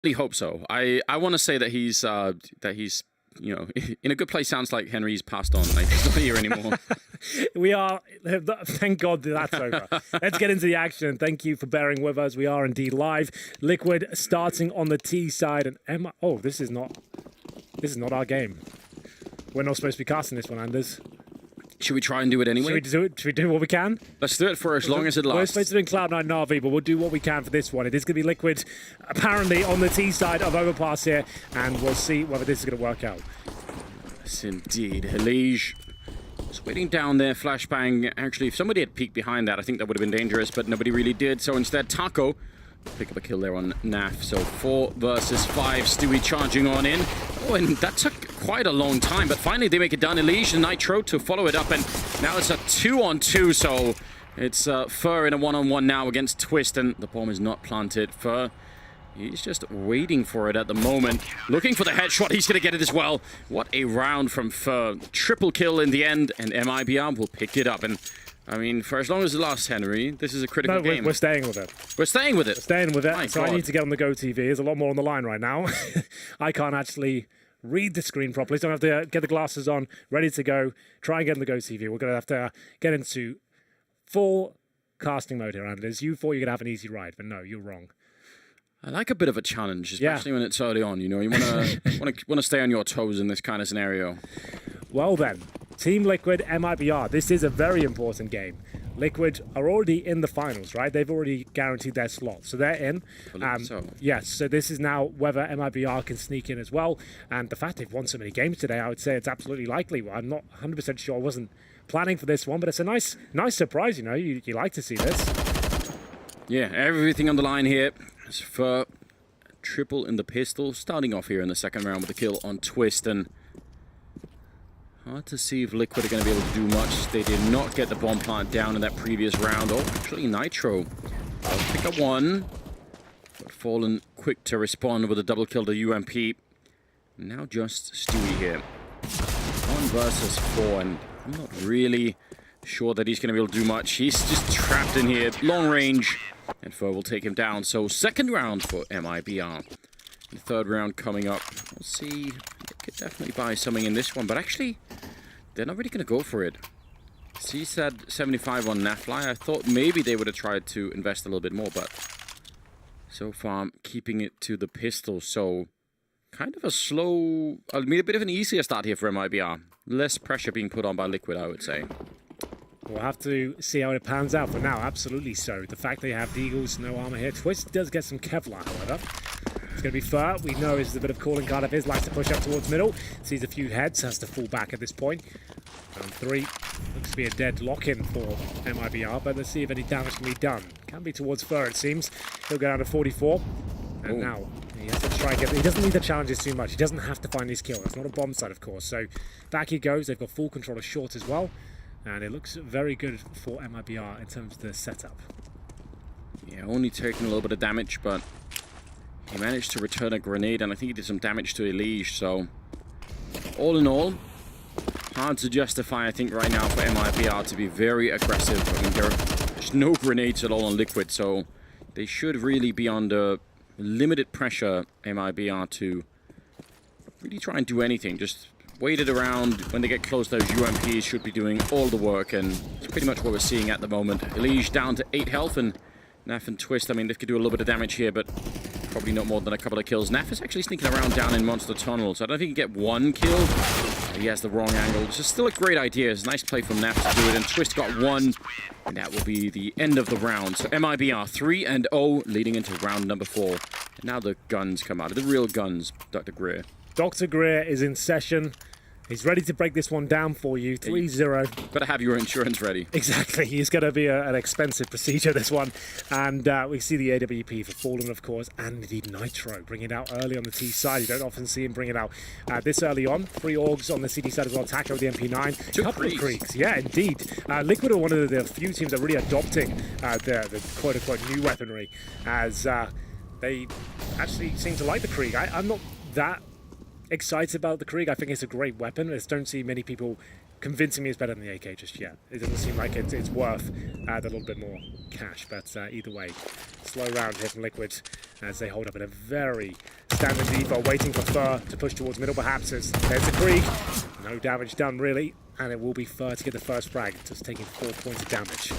really hope so. I want to say that he's you know, in a good place. Sounds like Henry's passed on. Like he's not here anymore. We are, thank God that's over. Let's get into the action. Thank you for bearing with us. We are indeed live. Liquid starting on the T side, and Emma. Oh, this is not our game. We're not supposed to be casting this one, Anders. Should we try and do it anyway? Should we do it? Should we do what we can? Let's do it for as long as it lasts. We're supposed to be in Cloud9 Na'Vi, but we'll do what we can for this one. It is going to be Liquid, apparently, on the T side of Overpass here, and we'll see whether this is going to work out. Yes, indeed. Elige was waiting down there. Flashbang. Actually, if somebody had peeked behind that, I think that would have been dangerous, but nobody really did. So instead, Taco pick up a kill there on Naf. So 4 versus 5. Stewie charging on in. Oh, and that took quite a long time, but finally they make it done. Elige and Nitro to follow it up, and now it's a 2-on-2. So it's Fur in a 1-on-1 now against Twist, and the bomb is not planted. Fur, he's just waiting for it at the moment. Looking for the headshot. He's going to get it as well. What a round from Fur. Triple kill in the end, and MIBR will pick it up. And I mean, for as long as it lasts, Henry, this is a critical game. We're staying with it. We're staying with it. We're staying with it. My so God. I need to get on the Go TV. There's a lot more on the line right now. I can't actually read the screen properly, so I have to get the glasses on, ready to go, try and get on the Go TV. We're going to have to get into full casting mode here, Anders. You thought you're going to have an easy ride, but no, you're wrong. I like a bit of a challenge, especially when it's early on. You know, you want to stay on your toes in this kind of scenario. Well then, Team Liquid, MIBR. This is a very important game. Liquid are already in the finals, right? They've already guaranteed their slot, so they're in. Yes, so this is now whether MIBR can sneak in as well. And the fact they've won so many games today, I would say it's absolutely likely. Well, I'm not 100% sure. I wasn't planning for this one, but it's a nice surprise, you know. You like to see this. Yeah, everything on the line here. As for triple in the pistol, starting off here in the second round with a kill on Twist, and hard to see if Liquid are going to be able to do much. They did not get the bomb plant down in that previous round. Oh, actually Nitro. I'll pick up one, but Fallen quick to respond with a double kill to UMP. Now just Stewie here. 1 versus 4, and I'm not really sure that he's going to be able to do much. He's just trapped in here, long range, and Fur will take him down. So second round for MIBR. The third round coming up. We'll see. They could definitely buy something in this one, but actually, they're not really going to go for it. C said 75 on Nafly. I thought maybe they would have tried to invest a little bit more, but so far, keeping it to the pistol. So kind of a slow, I mean, a bit of an easier start here for MIBR. Less pressure being put on by Liquid, I would say. We'll have to see how it pans out. For now, absolutely so. The fact they have Deagles, no armor here. Twist does get some Kevlar, however. It's going to be Fur. We know it's a bit of calling card of his. Likes to push up towards middle. Sees a few heads. Has to fall back at this point. Round 3. Looks to be a dead lock-in for MIBR, but let's see if any damage can be done. Can be towards Fur, it seems. He'll go down to 44. And now he has to try and get... He doesn't need the challenges too much. He doesn't have to find his kill. That's not a bomb site, of course. So back he goes. They've got full control of short as well. And it looks very good for MIBR in terms of the setup. Yeah, only taking a little bit of damage, but he managed to return a grenade, and I think he did some damage to Elige. So all in all, hard to justify, I think, right now for MIBR to be very aggressive. I mean, there's no grenades at all on Liquid, so they should really be under limited pressure, MIBR, to really try and do anything. Just wait it around. When they get close, those UMPs should be doing all the work, and it's pretty much what we're seeing at the moment. Elige down to 8 health, and Naf and Twist, I mean, they could do a little bit of damage here, but probably not more than a couple of kills. Naf is actually sneaking around down in Monster Tunnel, so I don't think he can get one kill. He has the wrong angle. This is still a great idea. It's a nice play from Naf to do it, and Twist got one, and that will be the end of the round. So MIBR 3-0, leading into round number 4. And now the guns come out. The real guns, Dr. Greer. Dr. Greer is in session. He's ready to break this one down for you. 3-0. Better have your insurance ready. Exactly. He's going to be an expensive procedure, this one. And we see the AWP for Fallen, of course, and indeed Nitro. Bring it out early on the T side. You don't often see him bring it out this early on. 3 Orgs on the CD side as well. Taco with the MP9. 2 couple of Kriegs. Yeah, indeed. Liquid are one of the few teams that are really adopting the quote-unquote new weaponry, as they actually seem to like the Krieg. I'm not that excited about the Krieg. I think it's a great weapon. I just don't see many people convincing me it's better than the AK just yet. It doesn't seem like it's worth a little bit more cash, but either way. slow round here from Liquid as they hold up in a very standard default, waiting for Fur to push towards middle perhaps. There's the Krieg. No damage done really, and it will be Fur to get the first frag, just taking 4 points of damage.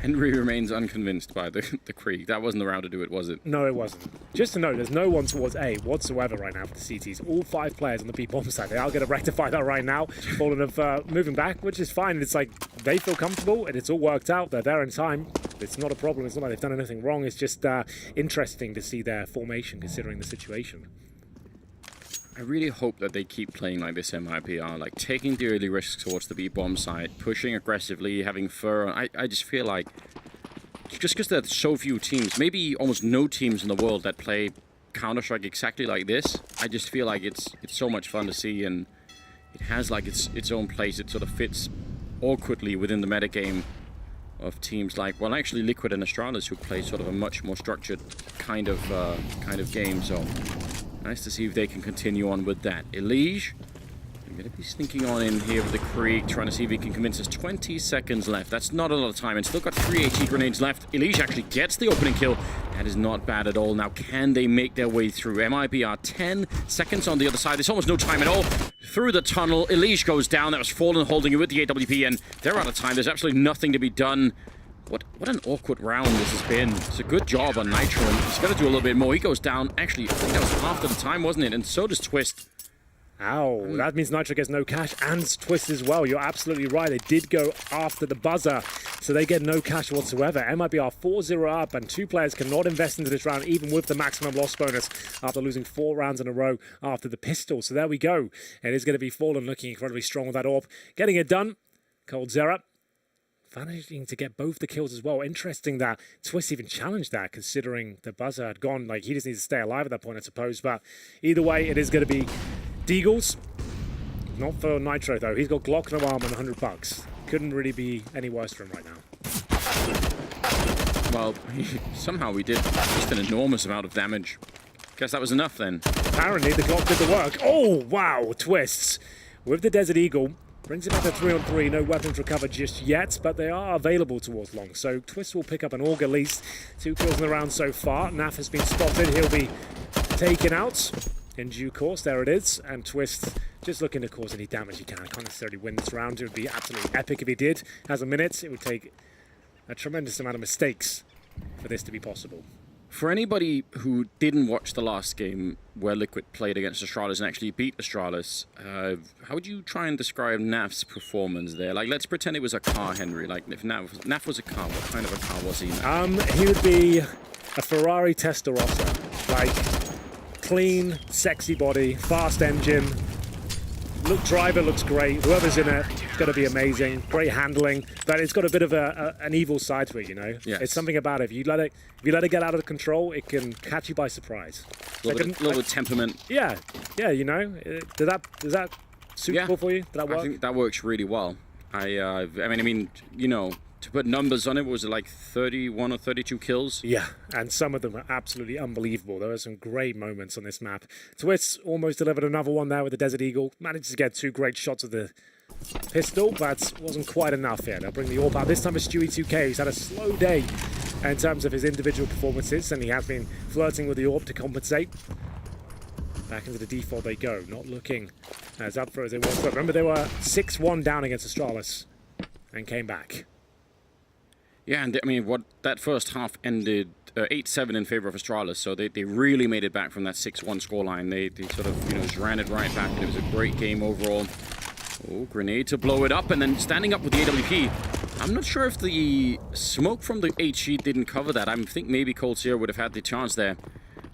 Henry remains unconvinced by the Krieg. That wasn't the round to do it, was it? No, it wasn't. Just to note, there's no one towards A whatsoever right now for the CTs. All 5 players on the B bomb side. They are going to rectify that right now. Fallen of moving back, which is fine. It's like they feel comfortable and it's all worked out. They're there in time. It's not a problem. It's not like they've done anything wrong. It's just interesting to see their formation considering the situation. I really hope that they keep playing like this MIBR, like taking the early risks towards the B-bomb side, pushing aggressively, having Fur. I just feel like, just because there's so few teams, maybe almost no teams in the world that play Counter-Strike exactly like this, I just feel like it's so much fun to see, and it has like its own place. It sort of fits awkwardly within the metagame of teams like, well, actually Liquid and Astralis, who play sort of a much more structured kind of game. So nice to see if they can continue on with that. Elige, I'm going to be sneaking on in here with the Krieg, trying to see if he can convince us. 20 seconds left. That's not a lot of time, and still got 3 HE grenades left. Elige actually gets the opening kill. That is not bad at all. Now, can they make their way through? MIBR 10 seconds on the other side. There's almost no time at all. Through the tunnel, Elige goes down. That was Fallen holding it with the AWP, and they're out of time. There's absolutely nothing to be done. What an awkward round this has been. It's a good job on Nitro, and he's got to do a little bit more. He goes down. Actually, I think that was half of the time, wasn't it? And so does Twist. Ow, that means Nitro gets no cash and Twist as well. You're absolutely right. They did go after the buzzer, so they get no cash whatsoever. MIBR 4-0 up, and 2 players cannot invest into this round, even with the maximum loss bonus, after losing 4 rounds in a row after the pistol. So there we go. It is going to be Fallen looking incredibly strong with that AWP. Getting it done. Cold Zera managing to get both the kills as well. Interesting that Twist even challenged that, considering the buzzer had gone. Like, he just needs to stay alive at that point, I suppose. But either way, it is going to be Deagles. Not for Nitro, though. He's got Glock, no arm, and $100. Couldn't really be any worse for him right now. Well, somehow we did just an enormous amount of damage. Guess that was enough then. Apparently, the Glock did the work. Oh, wow. Twists with the Desert Eagle. Brings it back to 3-on-3, no weapons recovered just yet, but they are available towards long. So Twist will pick up an AUG at least. 2 kills in the round so far. Naf has been spotted. He'll be taken out in due course. There it is. And Twist just looking to cause any damage he can. Can't necessarily win this round. It would be absolutely epic if he did. Has a minute. It would take a tremendous amount of mistakes for this to be possible. For anybody who didn't watch the last game where Liquid played against Astralis and actually beat Astralis, how would you try and describe Naf's performance there? Like, let's pretend it was a car, Henry. Like, if Naf was a car, what kind of a car was he? He would be a Ferrari Testarossa. Like, clean, sexy body, fast engine. Driver looks great. Whoever's in it, it's going to be amazing. Great handling, but it's got a bit of an evil side to it, you know. Yes. It's something about it. If you let it get out of control, it can catch you by surprise. A little bit of temperament. Yeah, you know. Is that suitable for you? Did that work? I think that works really well. I mean, you know, to put numbers on it, was it like 31 or 32 kills? Yeah, and some of them are absolutely unbelievable. There were some great moments on this map. Twist almost delivered another one there with the Desert Eagle. Managed to get 2 great shots of the pistol, but wasn't quite enough here. They'll bring the AWP out. This time it's Stewie2K, who's had a slow day in terms of his individual performances, and he has been flirting with the AWP to compensate. Back into the default they go, not looking as up for as they were. But remember, they were 6-1 down against Astralis and came back. Yeah, and I mean, what that first half ended 8-7 in favor of Astralis, so they really made it back from that 6-1 scoreline. They sort of, you know, just ran it right back, and it was a great game overall. Oh, grenade to blow it up, and then standing up with the AWP. I'm not sure if the smoke from the HE didn't cover that. I think maybe Cold Seer would have had the chance there.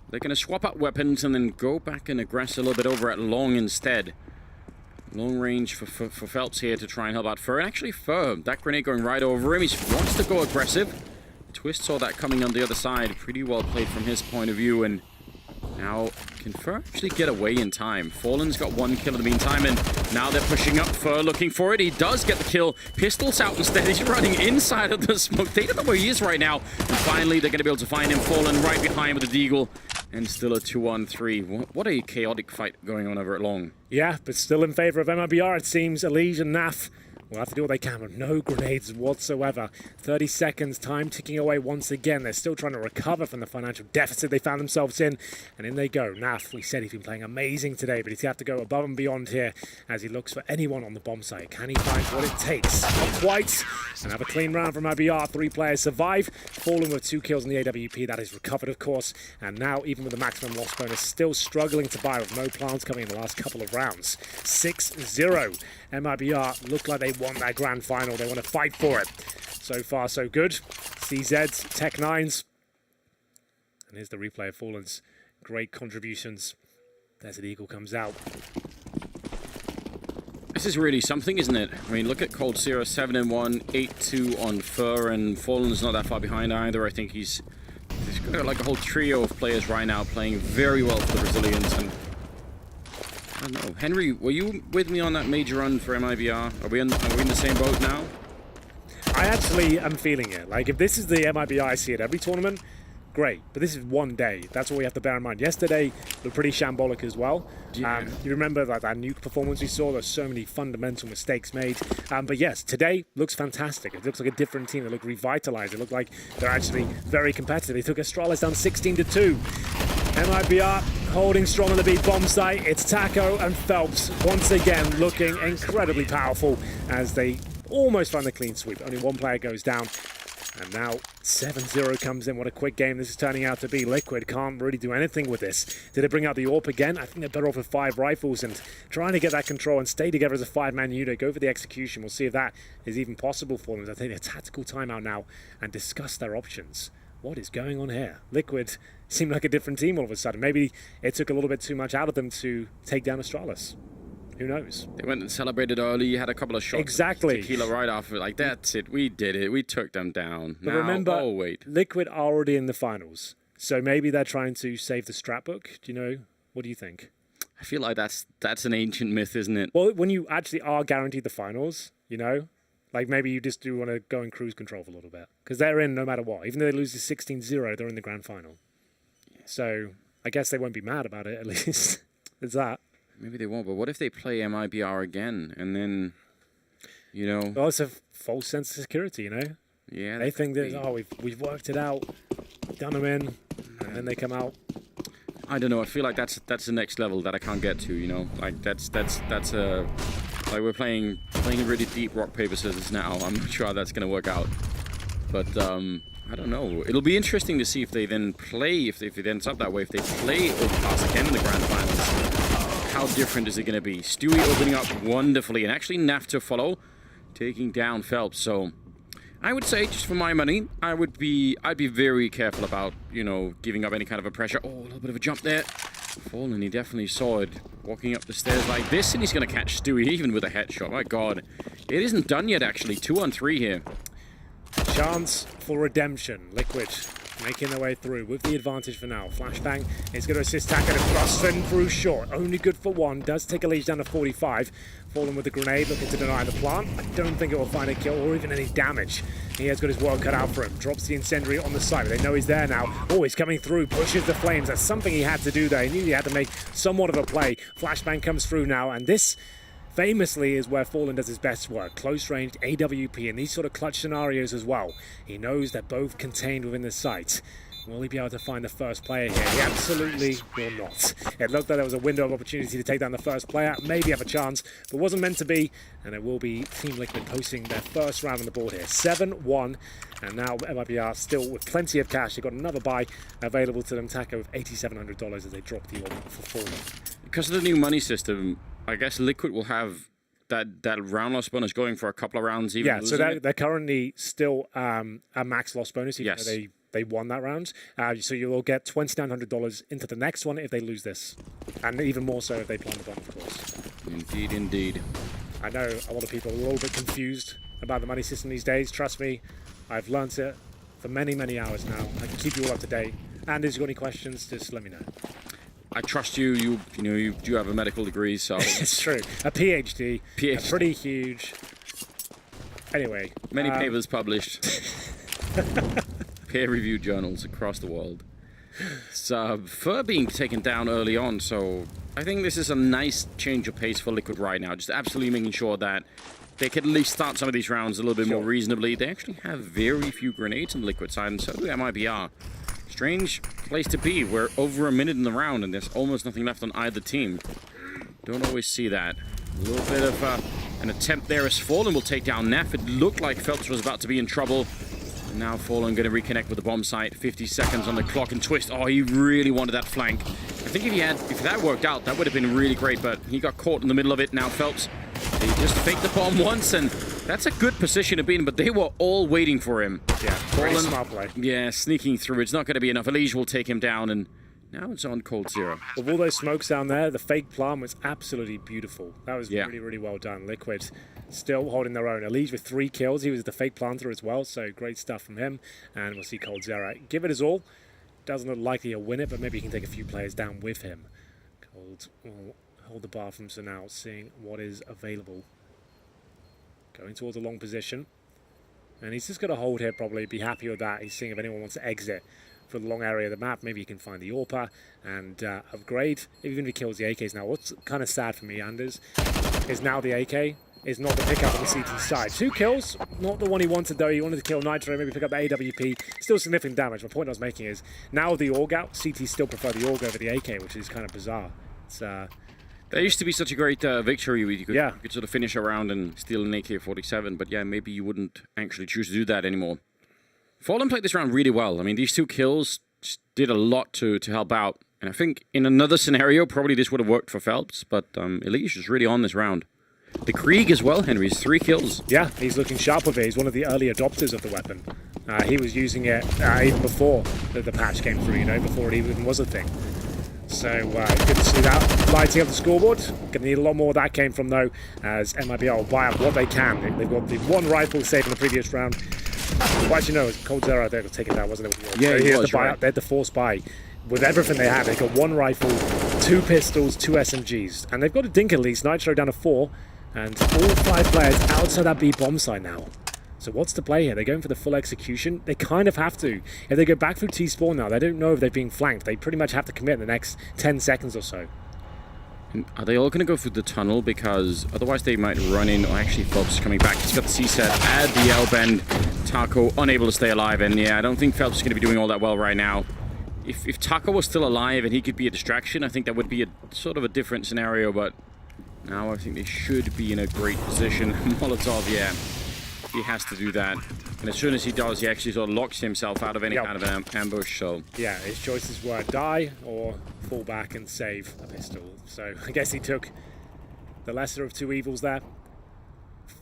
They're going to swap out weapons and then go back and aggress a little bit over at long instead. Long range for Phelps here to try and help out Fur. And actually Fur, that grenade going right over him. He wants to go aggressive. Twist saw that coming on the other side. Pretty well played from his point of view. And now, can Fur actually get away in time? Fallen's got 1 kill in the meantime, and now they're pushing up. Fur looking for it. He does get the kill. Pistol's out instead. He's running inside of the smoke. They don't know where he is right now. And finally, they're going to be able to find him. Fallen right behind with the Deagle. And still a 2-on-3. What a chaotic fight going on over at long. Yeah, but still in favor of MIBR, it seems. Elige and Naf will have to do what they can with no grenades whatsoever. 30 seconds, time ticking away once again. They're still trying to recover from the financial deficit they found themselves in. And in they go. Naf, we said he's been playing amazing today, but he's going to have to go above and beyond here as he looks for anyone on the bomb site. Can he find what it takes? Not quite. And have a clean round from MIBR. 3 players survive. Fallen with 2 kills in the AWP. That is recovered, of course. And now, even with the maximum loss bonus, still struggling to buy with no plants coming in the last couple of rounds. 6-0. MIBR look like they won that grand final. They want to fight for it. So far, so good. CZs, Tech9s. And here's the replay of Fallen's great contributions. Desert Eagle comes out. This is really something, isn't it? I mean, look at Cold Zero, 7-1, 8-2 on Fur, and Fallen's not that far behind either. I think he's got like a whole trio of players right now playing very well for the Brazilians. And I don't know, Henry, were you with me on that major run for MIBR? Are we in the same boat now? I actually am feeling it. Like, if this is the MIBR I see at every tournament, great. But this is one day. That's what we have to bear in mind. Yesterday looked pretty shambolic as well. Yeah. You remember that nuke performance we saw? There's so many fundamental mistakes made. But yes, today looks fantastic. It looks like a different team. They look revitalized. It looked like they're actually very competitive. They took Astralis down 16-2. MIBR holding strong on the B bomb site. It's Taco and Phelps once again looking incredibly powerful as they almost find the clean sweep. Only one player goes down. And now 7-0 comes in. What a quick game this is turning out to be. Liquid can't really do anything with this. Did they bring out the AWP again? I think they're better off with 5 rifles and trying to get that control and stay together as a 5-man unit. Go for the execution. We'll see if that is even possible for them. I think a tactical timeout now and discuss their options. What is going on here? Liquid seemed like a different team all of a sudden. Maybe it took a little bit too much out of them to take down Astralis. Who knows? They went and celebrated early, had a couple of shots. Exactly. Tequila right after, like, that's it. We did it. We took them down. But now, remember, oh, wait. Liquid are already in the finals. So maybe they're trying to save the strat book. Do you know? What do you think? I feel like that's an ancient myth, isn't it? Well, when you actually are guaranteed the finals, you know, like maybe you just do want to go in cruise control for a little bit. Because they're in no matter what. Even though they lose to 16-0, they're in the grand final. Yeah. So I guess they won't be mad about it, at least. It's that. Maybe they won't, but what if they play MIBR again and then, you know... Well, it's a false sense of security, you know? Yeah. They think that, oh, we've worked it out, done them in, and then they come out. I don't know. I feel like that's the next level that I can't get to, you know? Like, that's a... Like, we're playing really deep rock, paper, scissors now. I'm not sure how that's going to work out. But, I don't know. It'll be interesting to see if they then play, if it ends up that way, if they play Overpass again in the grand finals. How different is it going to be? Stewie opening up wonderfully, and actually Naf to follow, taking down Phelps. So I would say, just for my money, I'd be very careful about, you know, giving up any kind of a pressure. Oh, a little bit of a jump there. Fallen, he definitely saw it. Walking up the stairs like this, and he's going to catch Stewie even with a headshot. My God. It isn't done yet, actually. 2-on-3 here. Chance for redemption. Liquid making their way through with the advantage for now. Flashbang is going to assist Taco to cross and through short. Only good for 1. Does take a lead down to 45. Fallen with the grenade, looking to deny the plant. I don't think it will find a kill or even any damage. He has got his work cut out for him. Drops the incendiary on the side. They know he's there now. Oh, he's coming through. Pushes the flames. That's something he had to do there. He knew he had to make somewhat of a play. Flashbang comes through now, and this famously is where Fallen does his best work. Close range, AWP, and these sort of clutch scenarios as well. He knows they're both contained within the site. Will he be able to find the first player here? He absolutely will not. It looked like there was a window of opportunity to take down the first player, maybe have a chance, but wasn't meant to be, and it will be Team Liquid posting their first round on the board here. 7-1, and now MIBR still with plenty of cash. They've got another buy available to them. Taco with $8,700 as they drop the order for Fallen. Because of the new money system, I guess Liquid will have that round loss bonus going for a couple of rounds even. Yeah, so they're currently still a max loss bonus, even though they won that round. So you'll get $2,900 into the next one if they lose this. And even more so if they plant the bomb, of course. Indeed, indeed. I know a lot of people are a little bit confused about the money system these days. Trust me, I've learnt it for many, many hours now. I can keep you all up to date. And if you've got any questions, just let me know. I trust you. You know, you do have a medical degree, so... It's true. A PhD. Pretty huge. Anyway. Many papers published. Peer-reviewed journals across the world. So, Fur being taken down early on, so I think this is a nice change of pace for Liquid right now. Just absolutely making sure that they could at least start some of these rounds a little bit more reasonably. They actually have very few grenades on the Liquid side, and so do MIBR. Strange place to be. We're over a minute in the round, and there's almost nothing left on either team. Don't always see that. A little bit of an attempt there as Fallen will take down Neff. It looked like Phelps was about to be in trouble. And now Fallen going to reconnect with the bomb site. 50 seconds on the clock, and Twist. Oh, he really wanted that flank. I think if that worked out, that would have been really great, but he got caught in the middle of it. Now Phelps, he just faked the bomb once, and that's a good position to be in, but they were all waiting for him. Yeah, very smart play. Yeah, sneaking through. It's not going to be enough. Elige will take him down, and now it's on Cold Zero. With all those smokes down there, the fake plant was absolutely beautiful. That was really, really well done. Liquid still holding their own. Elige with 3 kills. He was the fake planter as well, so great stuff from him. And we'll see Cold Zero give it his all. Doesn't look likely he'll win it, but maybe he can take a few players down with him. Cold will hold the bar from so now, seeing what is available. Going towards a long position. And he's just going to hold here, probably be happy with that. He's seeing if anyone wants to exit for the long area of the map. Maybe he can find the AWPer and upgrade, even if he kills the AKs now. What's kind of sad for me, Anders, is now the AK is not the pickup on the CT side. 2 kills, not the one he wanted though. He wanted to kill Nitro, maybe pick up the AWP. Still significant damage. My point I was making is, now the AUG out, CT still prefer the AUG over the AK, which is kind of bizarre. It's That used to be such a great victory. You could sort of finish a round and steal an AK-47, but yeah, maybe you wouldn't actually choose to do that anymore. Fallen played this round really well. I mean, these 2 kills did a lot to help out. And I think in another scenario, probably this would have worked for Phelps, but Elige is really on this round. The Krieg as well, Henry, is 3 kills. Yeah, he's looking sharp with it. He's one of the early adopters of the weapon. He was using it even before the patch came through, before it even was a thing. So good to see that lighting up the scoreboard. Going to need a lot more. That came from, though, as MIBR will buy up what they can. They've got the 1 rifle saved in the previous round. Well, actually, no, it was Cold Zero there to take it down, wasn't it? Yeah, so he was, They had the force buy. With everything they had, they got 1 rifle, 2 pistols, 2 SMGs. And they've got a dink at least. Nitro down to 4. And all 5 players outside that B bomb site now. So what's the play here? They're going for the full execution. They kind of have to. If they go back through T-spawn now, they don't know if they're being flanked. They pretty much have to commit in the next 10 seconds or so. And are they all going to go through the tunnel? Because otherwise they might run in. Or actually, Phelps is coming back. He's got the C-set at the L-bend. Taco unable to stay alive. And yeah, I don't think Phelps is going to be doing all that well right now. If Taco was still alive and he could be a distraction, I think that would be a sort of a different scenario. But now I think they should be in a great position. Molotov, yeah. He has to do that. And as soon as he does, he actually sort of locks himself out of any kind of ambush. So yeah, his choices were die or fall back and save a pistol. So I guess he took the lesser of 2 evils there.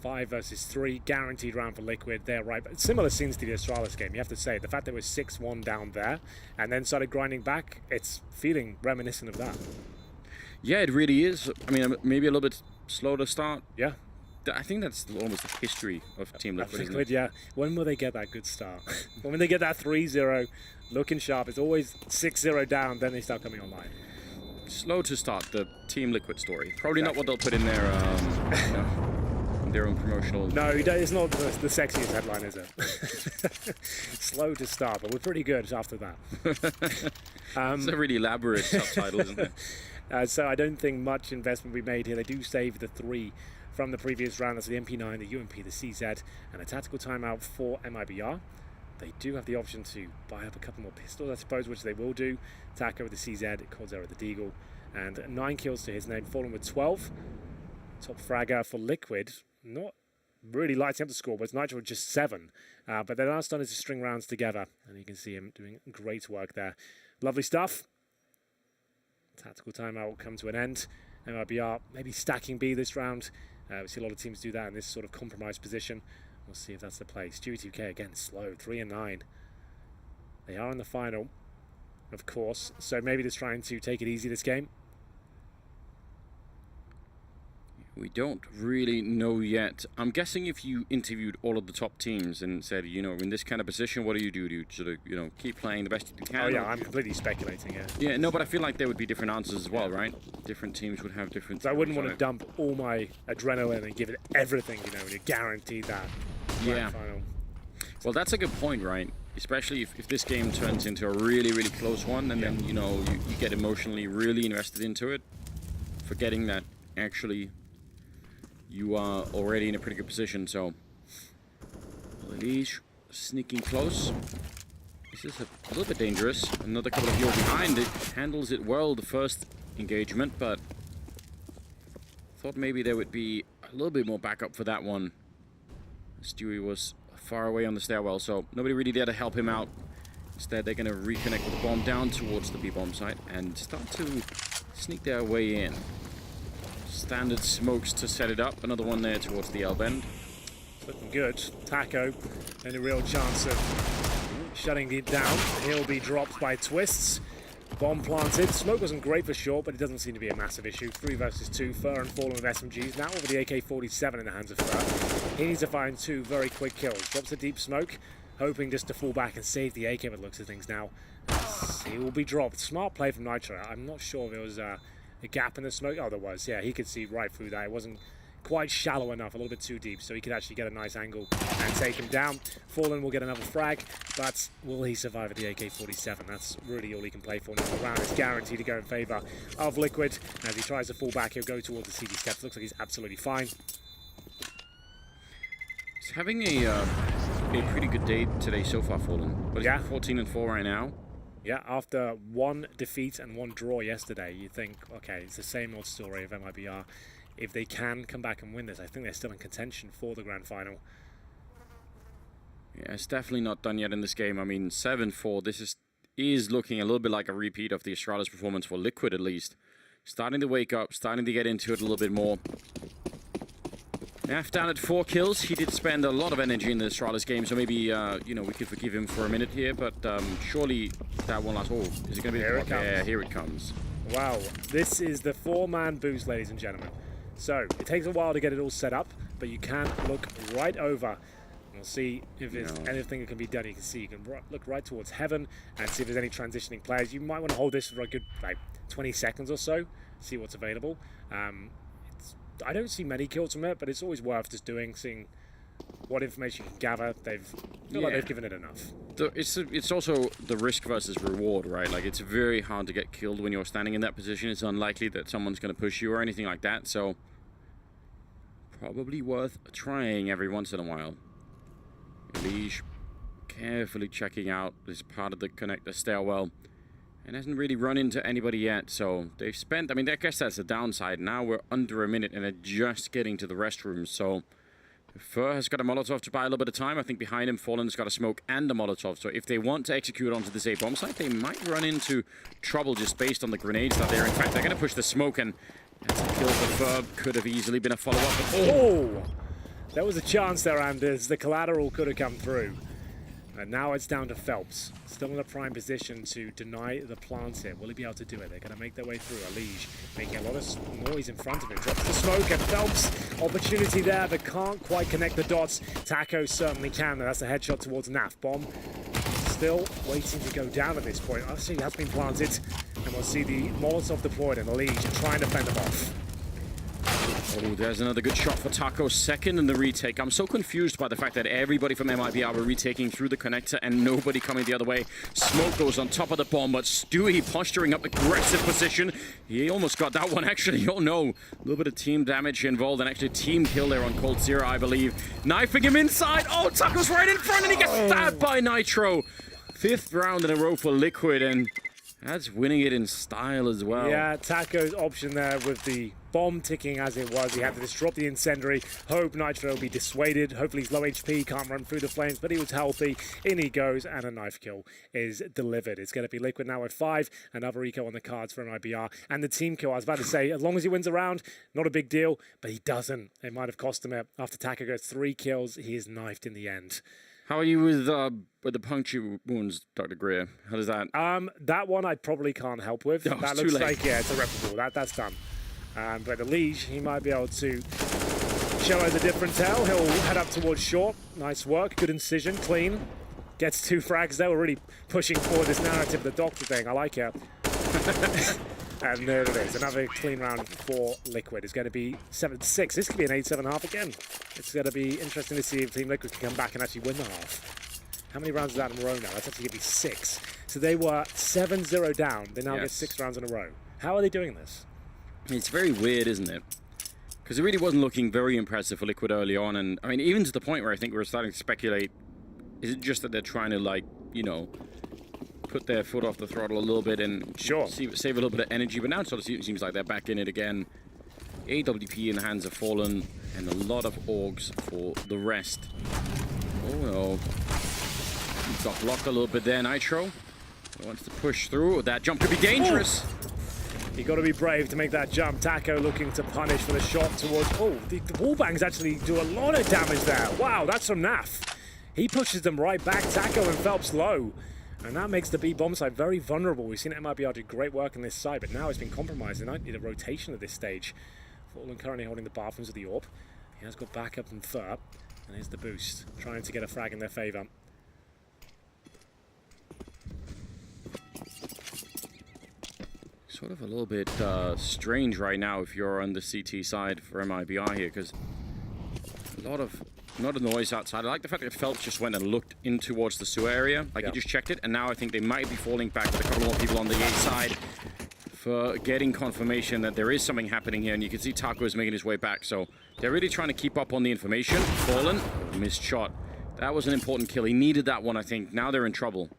5 versus 3, guaranteed round for Liquid. They're right, but similar scenes to the Astralis game. You have to say the fact they were 6-1 down there and then started grinding back. It's feeling reminiscent of that. Yeah, it really is. I mean, maybe a little bit slow to start. Yeah. I think that's almost the history of Team Liquid, isn't it? Yeah. When will they get that good start? When they get that 3-0, looking sharp, it's always 6-0 down, then they start coming online. Slow to start, the Team Liquid story. Probably not what they'll put in their, their own promotional... No, it's not the sexiest headline, is it? Slow to start, but we're pretty good after that. It's a really elaborate subtitle, isn't it? So I don't think much investment we made here. They do save the 3 from the previous round. That's the MP9, the UMP, the CZ, and a tactical timeout for MIBR. They do have the option to buy up a couple more pistols, I suppose, which they will do. Taco with the CZ, Cold Zero with the Deagle, and 9 kills to his name, Fallen with 12. Top fragger for Liquid, not really lighting up the score, but it's Nitro with just 7. But they're now starting to string rounds together, and you can see him doing great work there. Lovely stuff. Tactical timeout will come to an end. MIBR maybe stacking B this round. We see a lot of teams do that in this sort of compromised position. We'll see if that's the play. Stewie 2K again, slow, 3-9. They are in the final, of course, so maybe they're trying to take it easy this game. We don't really know yet. I'm guessing if you interviewed all of the top teams and said, in this kind of position, what do you do? Do you sort of, keep playing the best you can? Oh yeah, I'm completely speculating, yeah. Yeah, no, but I feel like there would be different answers as well, right? Different teams would have different... So I wouldn't want to dump all my adrenaline and give it everything, and you're guaranteed that. Yeah. Final. Well, that's a good point, right? Especially if this game turns into a really, really close one, and then, you get emotionally really invested into it, forgetting that actually... you are already in a pretty good position. So Leash sneaking close. This is a little bit dangerous. Another couple of heals behind. It handles it well the first engagement, but thought maybe there would be a little bit more backup for that one. Stewie was far away on the stairwell, so nobody really there to help him out. Instead, they're going to reconnect with the bomb down towards the B-bomb site and start to sneak their way in. Standard smokes to set it up. Another one there towards the L-bend. Looking good. Taco, and a real chance of shutting it down. He'll be dropped by Twists. Bomb planted. Smoke wasn't great for short, but it doesn't seem to be a massive issue. 3 versus 2. Fur and Fallen with SMGs. Now with the AK-47 in the hands of Fur. He needs to find 2 very quick kills. Drops a deep smoke, hoping just to fall back and save the AK with looks of things now. He will be dropped. Smart play from Nitro. I'm not sure if there was a gap in the smoke. Oh, there was. Yeah, he could see right through that. It wasn't quite shallow enough, a little bit too deep, so he could actually get a nice angle and take him down. Fallen will get another frag, but will he survive at the AK-47? That's really all he can play for now. The round is guaranteed to go in favor of Liquid. As he tries to fall back, he'll go towards the CD steps. Looks like he's absolutely fine. He's having a pretty good day today so far, Fallen. But he's 14-4 right now. Yeah, after 1 defeat and 1 draw yesterday, you think, okay, it's the same old story of MIBR. If they can come back and win this, I think they're still in contention for the grand final. Yeah, it's definitely not done yet in this game. I mean, 7-4, this is looking a little bit like a repeat of the Estrada's performance for Liquid, at least. Starting to wake up, starting to get into it a little bit more. Naf down at 4 kills. He did spend a lot of energy in the Estrada's game, so maybe, you know, we could forgive him for a minute here, but surely that won't last. Oh, is it going to be here? Yeah, here it comes. Wow, this is the 4-man boost, ladies and gentlemen. So, it takes a while to get it all set up, but you can look right over. We'll see if there's anything that can be done. You can see, you can look right towards Heaven and see if there's any transitioning players. You might want to hold this for a good, like, 20 seconds or so, see what's available. I don't see many kills from it, but it's always worth just doing, seeing what information you can gather. Feel like they've given it enough. It's also the risk versus reward, right? Like, it's very hard to get killed when you're standing in that position. It's unlikely that someone's going to push you or anything like that, so probably worth trying every once in a while. Liege carefully checking out this part of the connector stairwell and hasn't really run into anybody yet, so they've spent, I mean, I guess that's the downside. Now we're under a minute and they're just getting to the restrooms, so Fur has got a Molotov to buy a little bit of time. I think behind him, Fallen's got a smoke and a Molotov. So if they want to execute onto this A-bomb site, they might run into trouble just based on the grenades that are there. In fact, they're going to push the smoke, and that's a kill for Fur. Could have easily been a follow-up. Oh! There was a chance there, Anders. The collateral could have come through. And now it's down to Phelps. Still in a prime position to deny the plants here. Will he be able to do it? They're going to make their way through. Liege making a lot of noise in front of him. Drops the smoke, and Phelps, opportunity there, but can't quite connect the dots. Taco certainly can. That's a headshot towards Naf. Bomb still waiting to go down at this point. I see that's been planted, and we'll see the Molotov deployed, and Liege trying to fend them off. Oh, there's another good shot for Taco, second in the retake. I'm so confused by the fact that everybody from MIBR were retaking through the connector and nobody coming the other way. Smoke goes on top of the bomb, but Stewie posturing up aggressive position. He almost got that one, actually. Oh no, a little bit of team damage involved, and actually team kill there on Cold Zero, I believe. Knifing him inside. Oh, Taco's right in front, and he gets stabbed by Nitro. 5th round in a row for Liquid, and that's winning it in style as well. Yeah, Taco's option there with the bomb ticking as it was. He had to just drop the incendiary, hope Nitro will be dissuaded. Hopefully he's low HP, can't run through the flames, but he was healthy. In he goes, and a knife kill is delivered. It's going to be Liquid now at 5. Another eco on the cards for MIBR. And the team kill, I was about to say, as long as he wins a round, not a big deal, but he doesn't. It might have cost him it. After Taco goes 3 kills, he is knifed in the end. How are you with the puncture wounds, Dr. Greer? How does that? That one I probably can't help with. Oh, that looks like, yeah, it's irreparable. That's done. But the Liege, he might be able to show us a different tale. He'll head up towards short. Nice work, good incision, clean. Gets 2 frags there. We're really pushing forward this narrative of the doctor thing. I like it. And there it is. Another clean round for Liquid. It's going to be 7-6. This could be an 8-7.5 again. It's going to be interesting to see if Team Liquid can come back and actually win the half. How many rounds is that in a row now? That's actually going to be 6. So they were 7-0 down. They now get 6 rounds in a row. How are they doing this? It's very weird, isn't it? Because it really wasn't looking very impressive for Liquid early on. And, I mean, even to the point where I think we were starting to speculate, is it just that they're trying to, like, you know, put their foot off the throttle a little bit and save a little bit of energy? But now it sort of seems like they're back in it again. AWP in the hands of Fallen, and a lot of Orgs for the rest. Oh, no. He got blocked a little bit there, Nitro. Wants to push through. That jump could be dangerous. You got to be brave to make that jump. Taco looking to punish for the shot towards... Oh, the wallbangs actually do a lot of damage there. Wow, that's from Naf. He pushes them right back. Taco and Phelps low. And that makes the B bomb side very vulnerable. We've seen MIBR do great work on this side, but now it's been compromised. They might need a rotation at this stage. Fallen currently holding the bathrooms of the AWP. He has got backup from Fur. And here's the boost. Trying to get a frag in their favor. Sort of a little bit strange right now if you're on the CT side for MIBR here, because a lot of noise outside. I like the fact that Phelps just went and looked in towards the sewer area, like he just checked it, and now I think they might be falling back with a couple more people on the A side for getting confirmation that there is something happening here, and you can see Taco is making his way back, so they're really trying to keep up on the information. Fallen, missed shot. That was an important kill. He needed that one, I think. Now they're in trouble.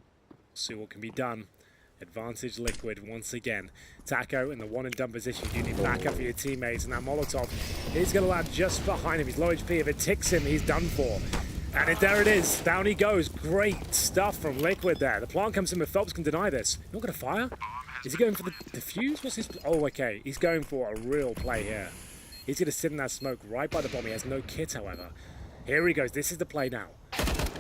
See what can be done. Advantage Liquid once again. Taco in the one and done position. You need backup for your teammates, and that Molotov is going to land just behind him. He's low HP. If it ticks him, he's done for. And there it is. Down he goes. Great stuff from Liquid there. The plant comes in, but Phelps can deny this. Not going to fire? Is he going for the defuse? What's his... Oh, okay. He's going for a real play here. He's going to sit in that smoke right by the bomb. He has no kit, however. Here he goes. This is the play now.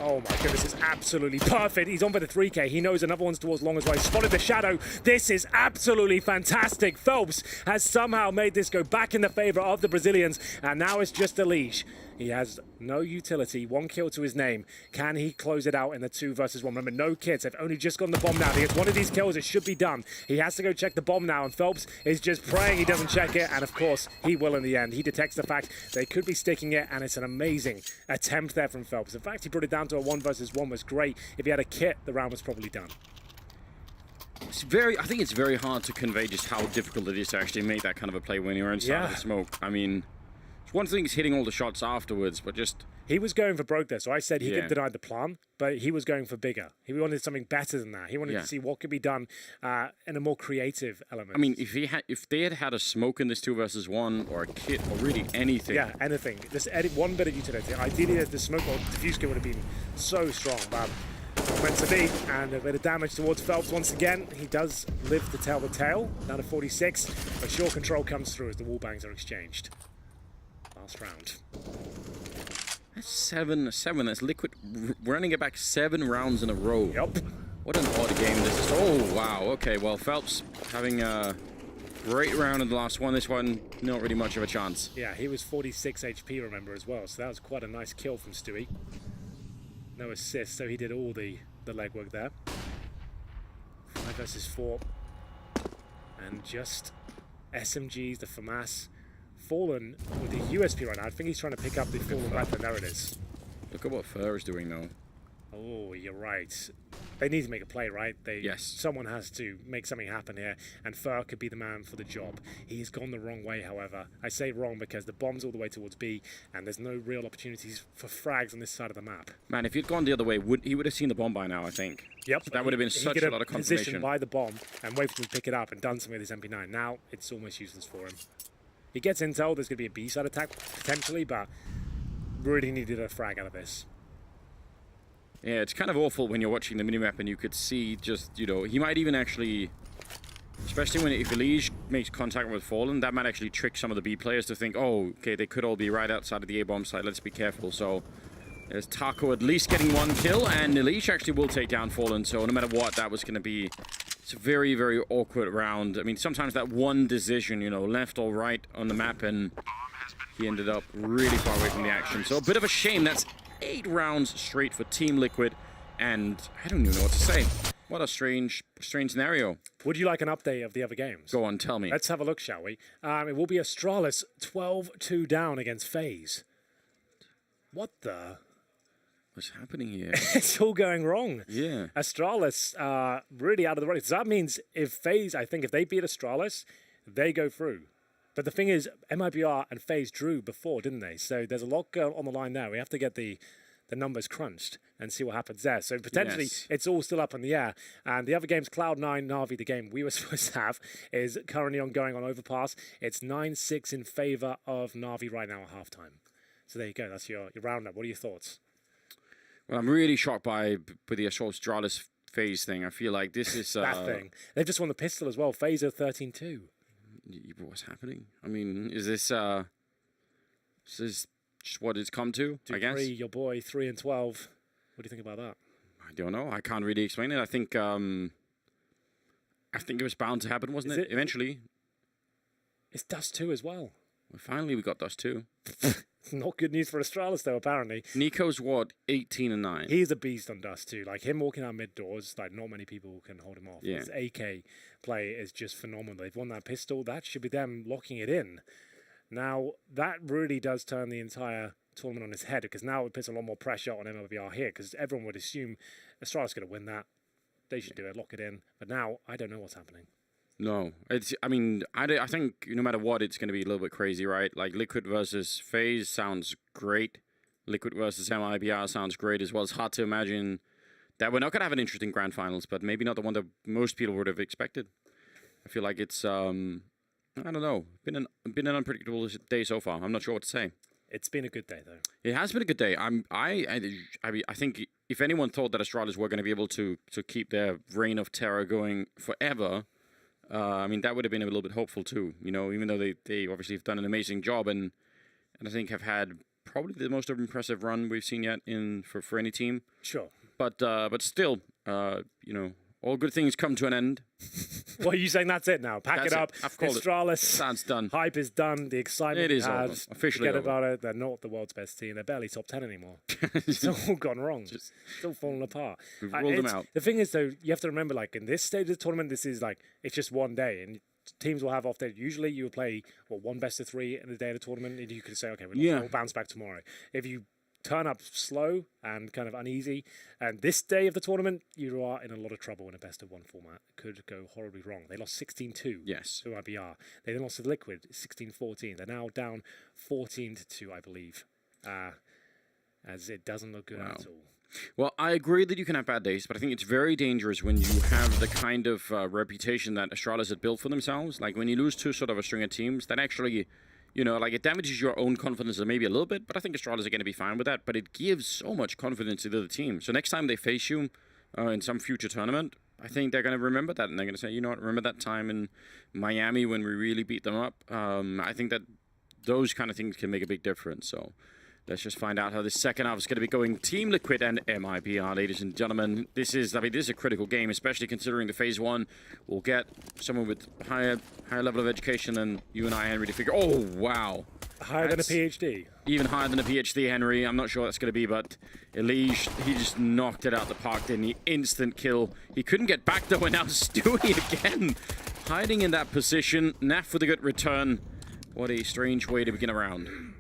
Oh my goodness, it's absolutely perfect. He's on for the 3K. He knows another one's towards long as well. He spotted the shadow. This is absolutely fantastic. Phelps has somehow made this go back in the favor of the Brazilians, and now it's just a leash. He has no utility, 1 kill to his name. Can he close it out in the 2 versus 1? Remember, no kits. They've only just gotten the bomb now. He gets one of these kills. It should be done. He has to go check the bomb now, and Phelps is just praying he doesn't check it, and of course, he will in the end. He detects the fact they could be sticking it, and it's an amazing attempt there from Phelps. In fact, he brought it down to a 1 versus 1 was great. If he had a kit, the round was probably done. I think it's very hard to convey just how difficult it is to actually make that kind of a play when you're inside of the smoke. I mean... One thing is hitting all the shots afterwards, but just... He was going for broke there, so I said he could deny the plan, but he was going for bigger. He wanted something better than that. He wanted to see what could be done in a more creative element. I mean, if they had had a smoke in this 2 versus 1, or a kit, or really anything... Yeah, anything. Just one bit of utility. Ideally, the smoke or diffuse kit would have been so strong, but not meant to be. And a bit of damage towards Phelps once again. He does live to tell the tale, down to 46, but sure control comes through as the wallbangs are exchanged. Last round. That's 7. That's Liquid running it back 7 rounds in a row. Yep. What an odd game this is. Oh, wow. Okay, well, Phelps having a great round in the last one. This one, not really much of a chance. Yeah, he was 46 HP, remember, as well. So that was quite a nice kill from Stewie. No assist, so he did all the legwork there. 5 versus 4. And just SMGs, the FAMAS. Fallen with the USP right now. I think he's trying to pick up the Fallen weapon. There it is. Look at what Fur is doing now. Oh, you're right. They need to make a play, right? Yes. Someone has to make something happen here, and Fur could be the man for the job. He's gone the wrong way, however. I say wrong because the bomb's all the way towards B, and there's no real opportunities for frags on this side of the map. Man, if he'd gone the other way, he would have seen the bomb by now, I think. Yep. So that would have been such a lot of confirmation. Positioned by the bomb and waited to pick it up and done something with his MP9. Now it's almost useless for him. He gets intel, there's going to be a B-side attack, potentially, but really needed a frag out of this. Yeah, it's kind of awful when you're watching the minimap and you could see just, you know, he might even actually, especially if Elige makes contact with Fallen, that might actually trick some of the B players to think, oh, okay, they could all be right outside of the A-bomb site, let's be careful. So there's Taco at least getting 1 kill, and Elige actually will take down Fallen, so no matter what, that was going to be... It's a very, very awkward round. I mean, sometimes that one decision, you know, left or right on the map, and he ended up really far away from the action. So a bit of a shame. That's 8 rounds straight for Team Liquid, and I don't even know what to say. What a strange scenario. Would you like an update of the other games? Go on, tell me. Let's have a look, shall we? It will be Astralis 12-2 down against FaZe. What the... What's happening here? It's all going wrong. Yeah. Astralis really out of the running. So that means if FaZe, I think if they beat Astralis, they go through. But the thing is, MIBR and FaZe drew before, didn't they? So there's a lot going on the line there. We have to get the numbers crunched and see what happens there. So potentially it's all still up in the air. And the other games, Cloud9, Na'Vi, the game we were supposed to have, is currently ongoing on Overpass. It's 9-6 in favor of Na'Vi right now at halftime. So there you go. That's your roundup. What are your thoughts? Well, I'm really shocked by the Astralis FaZe thing. I feel like this is... that thing. They've just won the pistol as well. FaZe are 13-2. What's happening? I mean, is this just what it's come to, I guess? Your boy, 3-12. What do you think about that? I don't know. I can't really explain it. I think it was bound to happen, wasn't it? Eventually. It's Dust 2 as well. Well, finally, we got Dust 2. Not good news for Astralis, though, apparently. Nico's what? 18-9. He's a beast on Dust 2. Like, him walking out mid doors, like, not many people can hold him off. Yeah. His AK play is just phenomenal. They've won that pistol. That should be them locking it in. Now, that really does turn the entire tournament on its head, because now it puts a lot more pressure on MLBR here, because everyone would assume Astralis going to win that. They should do it, lock it in. But now, I don't know what's happening. No, I think no matter what, it's going to be a little bit crazy, right? Like Liquid versus FaZe sounds great. Liquid versus MIBR sounds great as well. It's hard to imagine that we're not going to have an interesting grand finals, but maybe not the one that most people would have expected. I feel like it's, I don't know, been an unpredictable day so far. I'm not sure what to say. It's been a good day, though. It has been a good day. I think if anyone thought that Astralis were going to be able to keep their reign of terror going forever, I mean, that would have been a little bit hopeful too, you know, even though they obviously have done an amazing job and I think have had probably the most impressive run we've seen yet for any team. Sure. But still, you know, all good things come to an end. What are you saying? That's it now. Pack it up. Astralis. That's done. Hype is done. The excitement is had. over. Officially Forget over. about it. They're not the world's best team. They're barely top 10 anymore. It's all gone wrong. It's all falling apart. We've ruled them out. The thing is, though, you have to remember, like, in this stage of the tournament, this is like, it's just one day. And teams will have off days. Usually you will play, one best of 3 in the day of the tournament. And you can say, okay, we'll bounce back tomorrow. If you turn up slow and kind of uneasy, and this day of the tournament, you are in a lot of trouble in a best-of-1 format. It could go horribly wrong. They lost 16-2 to MIBR. They then lost to Liquid 16-14. They're now down 14-2, I believe, as it doesn't look good at all. Well, I agree that you can have bad days, but I think it's very dangerous when you have the kind of reputation that Astralis had built for themselves. Like, when you lose to sort of a string of teams, that actually... You know, like, it damages your own confidence maybe a little bit, but I think Astralis are going to be fine with that. But it gives so much confidence to the other team. So next time they face you in some future tournament, I think they're going to remember that. And they're going to say, you know what, remember that time in Miami when we really beat them up? I think that those kind of things can make a big difference. So let's just find out how this second half is going to be going. Team Liquid and MIBR, ladies and gentlemen. This is a critical game, especially considering the phase 1 will get someone with higher level of education than you and I, Henry, to figure. Oh, wow. Higher than a PhD. Even higher than a PhD, Henry. I'm not sure what that's going to be, but Elige, he just knocked it out the park, didn't he? Instant kill. He couldn't get back, though, and now Stewie again. Hiding in that position. Naf with a good return. What a strange way to begin a round.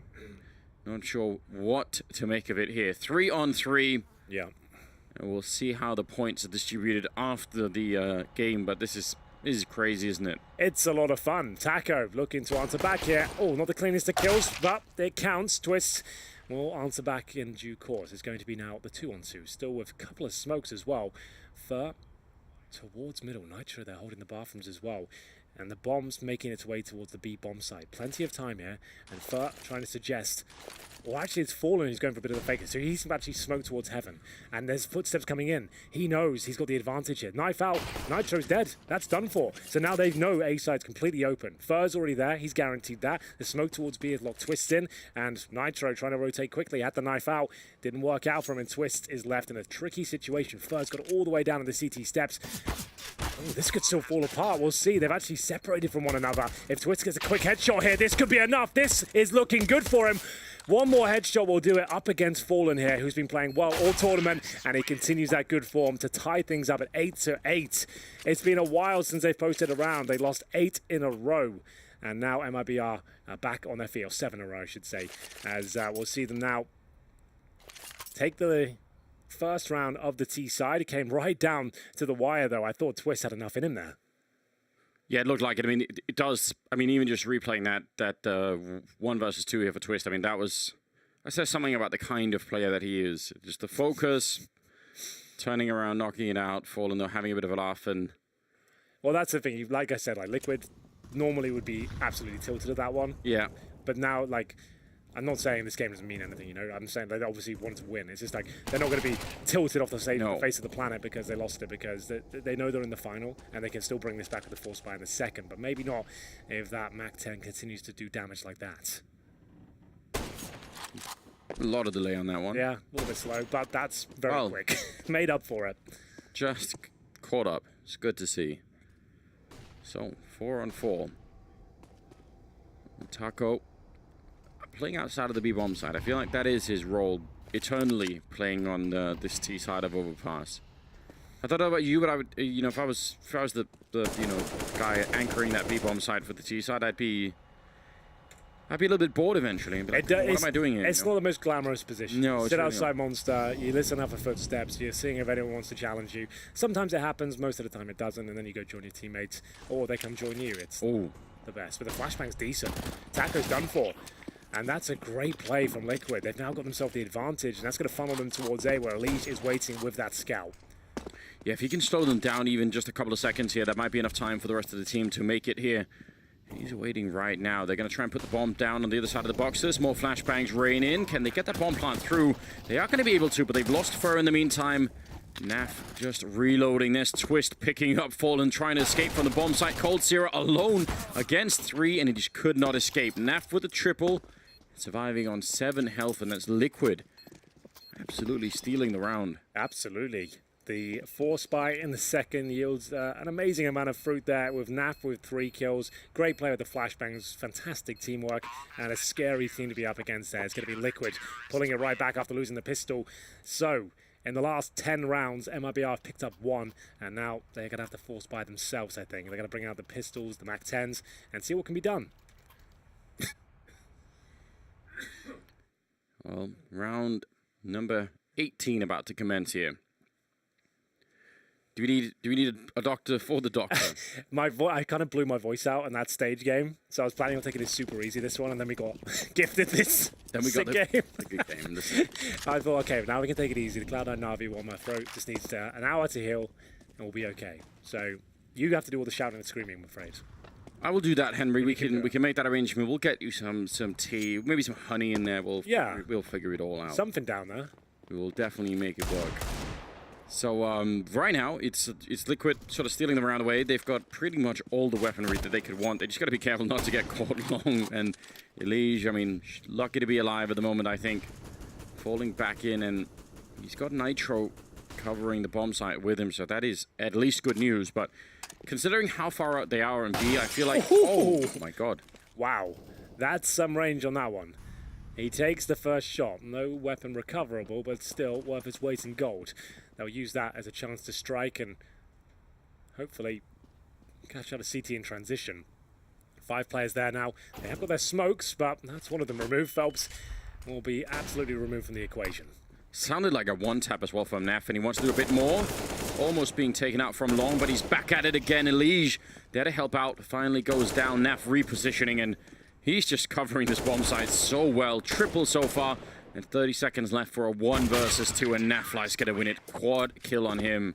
Not sure what to make of it here. 3-on-3. Yeah. And we'll see how the points are distributed after the game, but this is crazy, isn't it? It's a lot of fun. Taco looking to answer back here. Oh, not the cleanest of kills, but it counts. Twist will answer back in due course. It's going to be now the 2-on-2, still with a couple of smokes as well. Fur towards middle. Nitro, they're holding the bathrooms as well. And the bomb's making its way towards the B bomb site. Plenty of time here. And Fur trying to suggest... Well, actually, it's Fallen who's going for a bit of a faker. So he's actually smoked towards heaven. And there's footsteps coming in. He knows he's got the advantage here. Knife out. Nitro's dead. That's done for. So now they know A side's completely open. Fur's already there. He's guaranteed that. The smoke towards B is locked. Twist in. And Nitro trying to rotate quickly. Had the knife out. Didn't work out for him. And Twist is left in a tricky situation. Fur's got all the way down to the CT steps. Oh, this could still fall apart. We'll see. They've actually separated from one another. If Twist gets a quick headshot here, this could be enough. This is looking good for him. One more headshot will do it up against Fallen here, who's been playing well all tournament, and he continues that good form to tie things up at 8-8. It's been a while since they've posted a round. They lost 8 in a row, and now MIBR are back on their feet, or 7 in a row, I should say, as we'll see them now take the first round of the T side. It came right down to the wire, though. I thought Twist had enough in him there. Yeah, it looked like it. I mean, it does. I mean, even just replaying that 1 versus 2 here for Twist, I mean, that says something about the kind of player that he is. Just the focus, turning around, knocking it out, falling, having a bit of a laugh. And well, that's the thing. Like I said, like Liquid normally would be absolutely tilted at that one. Yeah. But now, like, I'm not saying this game doesn't mean anything, you know. I'm saying they obviously want to win. It's just like they're not going to be tilted off the face of the planet because they lost it, because they know they're in the final and they can still bring this back with the Force Spy in the second. But maybe not if that MAC-10 continues to do damage like that. A lot of delay on that one. Yeah, a little bit slow, but that's very quick. Made up for it. Just caught up. It's good to see. So, 4 on 4. Taco playing outside of the B-bomb side. I feel like that is his role, eternally playing on this T side of Overpass. I thought about you, but I would, you know, if I was the guy anchoring that B-bomb side for the T side, I'd be a little bit bored eventually. Like, what am I doing here? It's not the most glamorous position. No, Sit really outside not. Monster, you listen out for footsteps, you're seeing if anyone wants to challenge you. Sometimes it happens, most of the time it doesn't, and then you go join your teammates, or they come join you. It's the best. But the flashbang's decent. Taco's done for. And that's a great play from Liquid. They've now got themselves the advantage, and that's going to funnel them towards A, where Elise is waiting with that scout. Yeah, if he can slow them down even just a couple of seconds here, that might be enough time for the rest of the team to make it here. He's waiting right now. They're going to try and put the bomb down on the other side of the boxes. More flashbangs rain in. Can they get that bomb plant through? They are going to be able to, but they've lost Fur in the meantime. Naf just reloading this. Twist picking up Fallen, trying to escape from the bomb site. Cold Sierra alone against 3, and he just could not escape. Naf with a triple, surviving on 7 health, and that's Liquid absolutely stealing the round. Absolutely. The Force Spy in the second yields an amazing amount of fruit there, with Naf with 3 kills. Great play with the flashbangs, fantastic teamwork, and a scary team to be up against there. It's going to be Liquid pulling it right back after losing the pistol. So, in the last 10 rounds, MIBR have picked up 1, and now they're going to have to Force Spy themselves, I think. They're going to bring out the pistols, the MAC-10s, and see what can be done. Well, round number 18 about to commence here. Do we need a doctor for the doctor? I kind of blew my voice out in that stage game, so I was planning on taking it super easy this one, and then we got gifted this game. A good game. I thought, okay, now we can take it easy. The Cloud9 Na'Vi on my throat just needs an hour to heal, and we'll be okay. So you have to do all the shouting and screaming, I'm afraid. I will do that, Henry. We can make that arrangement. We'll get you some tea, maybe some honey in there. We'll figure it all out. Something down there. We will definitely make it work. So right now it's Liquid sort of stealing them around the way. They've got pretty much all the weaponry that they could want. They just got to be careful not to get caught long. And Elige, I mean, lucky to be alive at the moment, I think. Falling back in, and he's got Nitro covering the bomb site with him, so that is at least good news. But considering how far out they are in B, I feel like, oh my god. Wow, that's some range on that one. He takes the first shot. No weapon recoverable, but still worth its weight in gold. They'll use that as a chance to strike and hopefully catch out a CT in transition. 5 players there now. They have got their smokes, but that's one of them removed. Phelps will be absolutely removed from the equation. Sounded like a one-tap as well from Naf, and he wants to do a bit more. Almost being taken out from long, but he's back at it again. Elige there to help out. Finally goes down. Naf repositioning, and he's just covering this bomb site so well. Triple so far. And 30 seconds left for a 1 versus 2, and Nafly's going to win it. Quad kill on him.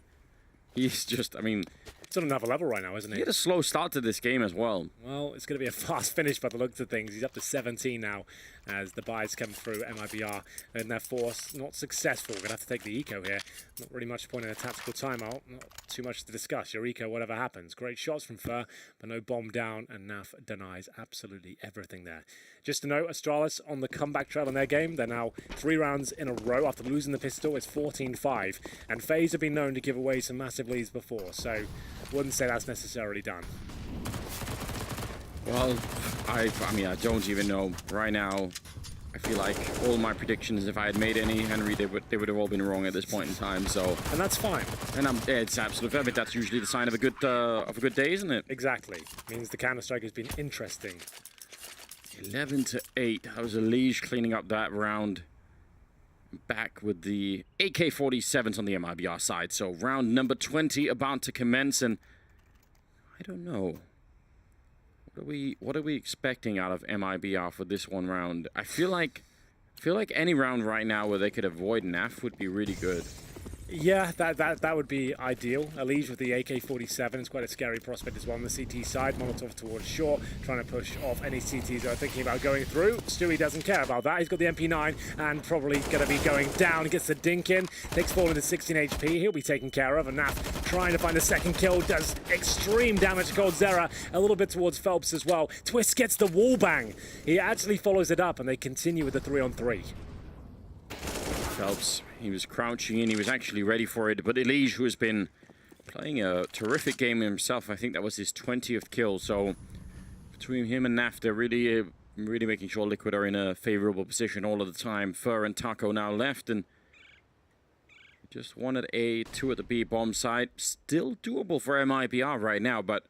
He's just, I mean... It's on another level right now, isn't he? He had a slow start to this game as well. Well, it's going to be a fast finish by the looks of things. He's up to 17 now as the buys come through MIBR. And their force not successful. We're going to have to take the eco here. Not really much point in a tactical timeout. Not too much to discuss. Your eco, whatever happens. Great shots from Fur, but no bomb down. And Naf denies absolutely everything there. Just to note, Astralis on the comeback trail in their game. They're now 3 rounds in a row after losing the pistol. It's 14-5. And FaZe have been known to give away some massive leads before. So... wouldn't say that's necessarily done. Well, I mean, I don't even know. Right now, I feel like all my predictions, if I had made any, Henry, they would have all been wrong at this point in time. So, and that's fine. And it's absolutely fair, but that's usually the sign of a good day, isn't it? Exactly. Means the Counter-Strike has been interesting. 11-8. That was Elige cleaning up that round. Back with the AK-47s on the MIBR side. So round number 20 about to commence, and I don't know. What are we expecting out of MIBR for this one round? I feel like any round right now where they could avoid NAF would be really good. Yeah, that would be ideal. Elige with the AK-47 is quite a scary prospect as well on the CT side. Molotov towards short, trying to push off any CTs that are thinking about going through. Stewie doesn't care about that. He's got the MP9 and probably going to be going down. Gets the dink in, takes Fallen to 16 HP. He'll be taken care of. And Naf trying to find the second kill, does extreme damage to coldzera. A little bit towards Phelps as well. Twist gets the wall bang. He actually follows it up and they continue with the 3-on-3. Phelps, he was crouching in, he was actually ready for it, but Elige, who has been playing a terrific game himself, I think that was his 20th kill, so between him and Naf, they're really making sure Liquid are in a favorable position all of the time. Fur and Taco now left, and just one at A, two at the B bomb side. Still doable for MIBR right now, but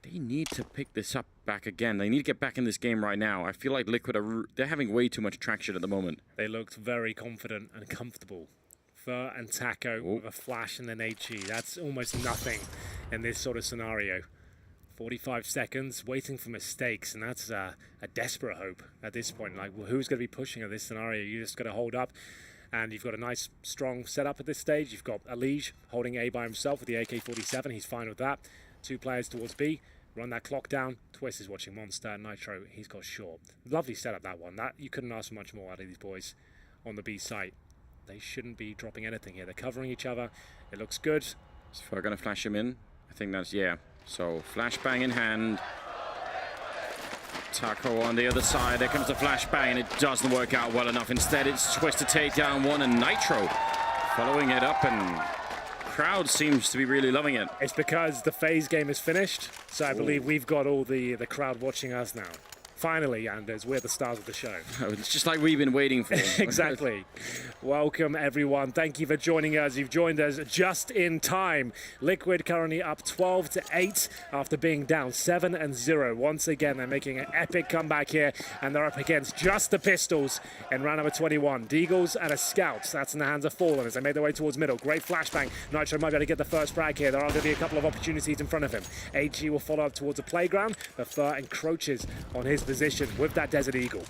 they need to pick this up back again. They need to get back in this game right now. I feel like Liquid they're having way too much traction at the moment. They looked very confident and comfortable. Fur and Taco with a flash and then HE. That's almost nothing in this sort of scenario. 45 seconds, waiting for mistakes, and that's a desperate hope at this point. Like, well, who's going to be pushing at this scenario? You just got to hold up. And you've got a nice, strong setup at this stage. You've got Elige holding A by himself with the AK-47. He's fine with that. Two players towards B. Run that clock down. Twist is watching Monster. Nitro, he's got short. Lovely setup, that one. That you couldn't ask for much more out of these boys on the B site. They shouldn't be dropping anything here. They're covering each other. It looks good. Is Fur going to flash him in? I think that's, yeah. So, flashbang in hand. Taco on the other side. There comes the flashbang, and it doesn't work out well enough. Instead, it's Twist to take down one, and Nitro following it up, and crowd seems to be really loving it. It's because the phase game is finished, so I believe we've got all the crowd watching us now. Finally, Anders, we're the stars of the show. It's just like we've been waiting for. Exactly. Welcome, everyone. Thank you for joining us. You've joined us just in time. Liquid currently up 12-8 after being down 7-0. Once again, they're making an epic comeback here, and they're up against just the Pistols in round number 21. Deagles and a Scout. That's in the hands of Fallen as they make their way towards middle. Great flashbang. Nitro might be able to get the first frag here. There are going to be a couple of opportunities in front of him. HE will follow up towards the playground, but Fur encroaches on his position with that Desert Eagle.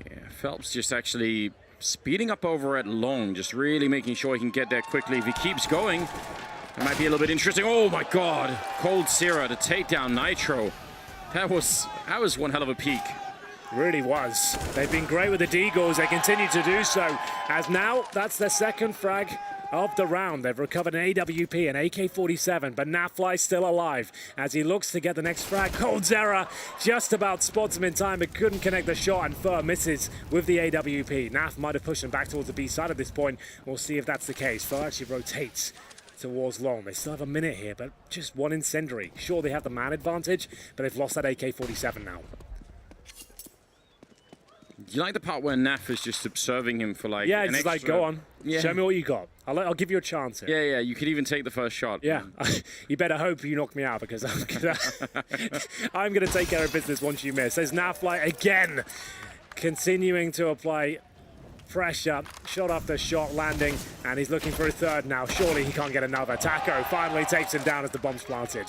Yeah, Phelps just actually speeding up over at long, just really making sure he can get there quickly. If he keeps going, it might be a little bit interesting. Oh my God, coldzera to take down Nitro. That was one hell of a peak. Really was. They've been great with the Deagles. They continue to do so. As now, that's their second frag of the round. They've recovered an AWP, an AK-47, but Nafly's still alive as he looks to get the next frag. coldzera just about spots him in time, but couldn't connect the shot, and Fur misses with the AWP. Naf might have pushed him back towards the B side at this point. We'll see if that's the case. Fur actually rotates towards long. They still have a minute here, but just one incendiary. Sure, they have the man advantage, but they've lost that AK-47 now. You like the part where Naf is just observing him for like yeah, an it's extra... like, go on. Yeah. Show me what you got. I'll give you a chance here. Yeah, you could even take the first shot. Yeah, you better hope you knock me out because I'm gonna take care of business once you miss. There's Nafly again, continuing to apply pressure, shot after shot landing, and he's looking for a third now. Surely he can't get another. Taco finally takes him down as the bomb's planted.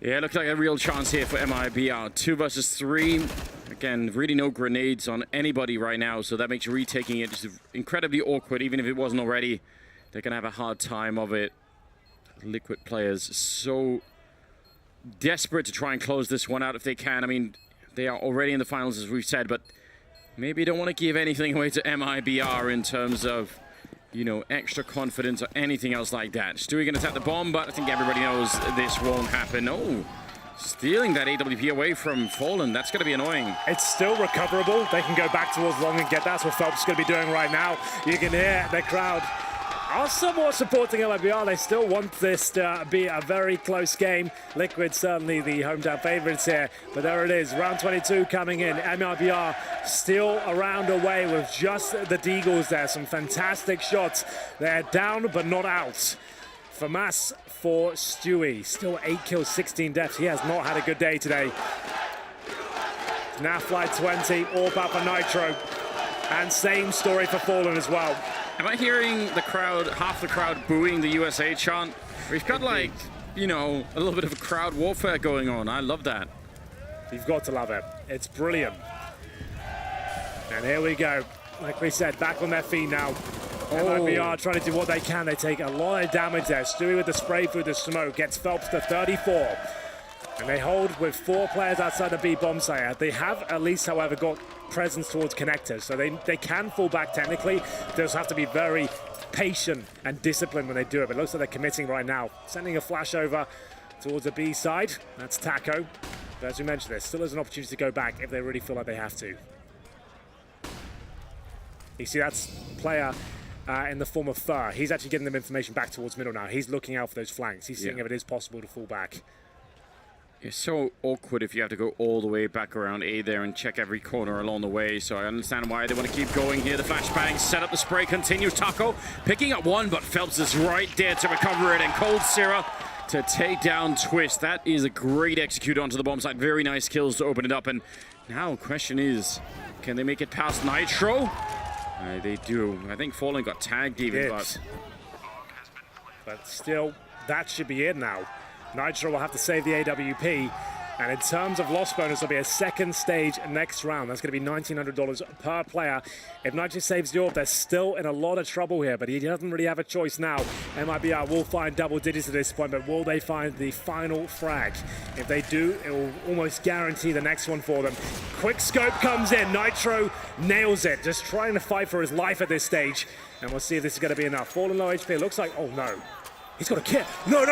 Yeah, it looks like a real chance here for MIBR. 2 versus 3. Again, really no grenades on anybody right now, so that makes retaking it just incredibly awkward. Even if it wasn't already, they're going to have a hard time of it. Liquid players so desperate to try and close this one out if they can. I mean, they are already in the finals, as we've said, but maybe don't want to give anything away to MIBR in terms of, you know, extra confidence or anything else like that. Stewie going to tap the bomb, but I think everybody knows this won't happen. Oh, stealing that AWP away from Fallen. That's going to be annoying. It's still recoverable. They can go back towards long and get that. That's what Phelps is going to be doing right now. You can hear the crowd are somewhat supporting MIBR. They still want this to be a very close game. Liquid certainly the hometown favorites here, but there it is. Round 22 coming in. MIBR still a round away with just the Deagles there. Some fantastic shots. They're down but not out. FAMAS for Stewie. Still 8 kills, 16 deaths. He has not had a good day today. Nafly 20, all back for Nitro. And same story for Fallen as well. Am I hearing the crowd, half the crowd booing the USA chant? We've got like you know, a little bit of a crowd warfare going on. I love that. You've got to love it. It's brilliant. And here we go. Like we said, back on their feet now. MIBR trying to do what they can. They take a lot of damage there. Stewie with the spray through the smoke gets Phelps to 34. And they hold with 4 players outside the B bomb site. They have at least, however, got presence towards connectors. So they can fall back technically. They just have to be very patient and disciplined when they do it. But it looks like they're committing right now. Sending a flash over towards the B side. That's Taco. But as we mentioned, there still is an opportunity to go back if they really feel like they have to. You see that's player in the form of Fur. He's actually getting them information back towards middle now. He's looking out for those flanks. He's seeing if it is possible to fall back. It's so awkward if you have to go all the way back around A there and check every corner along the way. So I understand why they want to keep going here. The flashbang, set up the spray, continues. Taco picking up one, but Phelps is right there to recover it. And Cold Sierra to take down Twist. That is a great execute onto the bomb site. Very nice kills to open it up. And now question is, can they make it past Nitro? They do. I think Fallen got tagged even, but still, that should be it now. Nitro will have to save the AWP, and in terms of loss bonus, there'll be a second stage next round. That's going to be $1,900 per player. If Nitro saves the orb, they're still in a lot of trouble here, but he doesn't really have a choice now. MIBR will find double digits at this point, but will they find the final frag? If they do, it will almost guarantee the next one for them. Quick scope comes in. Nitro nails it, just trying to fight for his life at this stage, and we'll see if this is going to be enough. Fallen low HP, it looks like, oh no. He's got a kit. No. He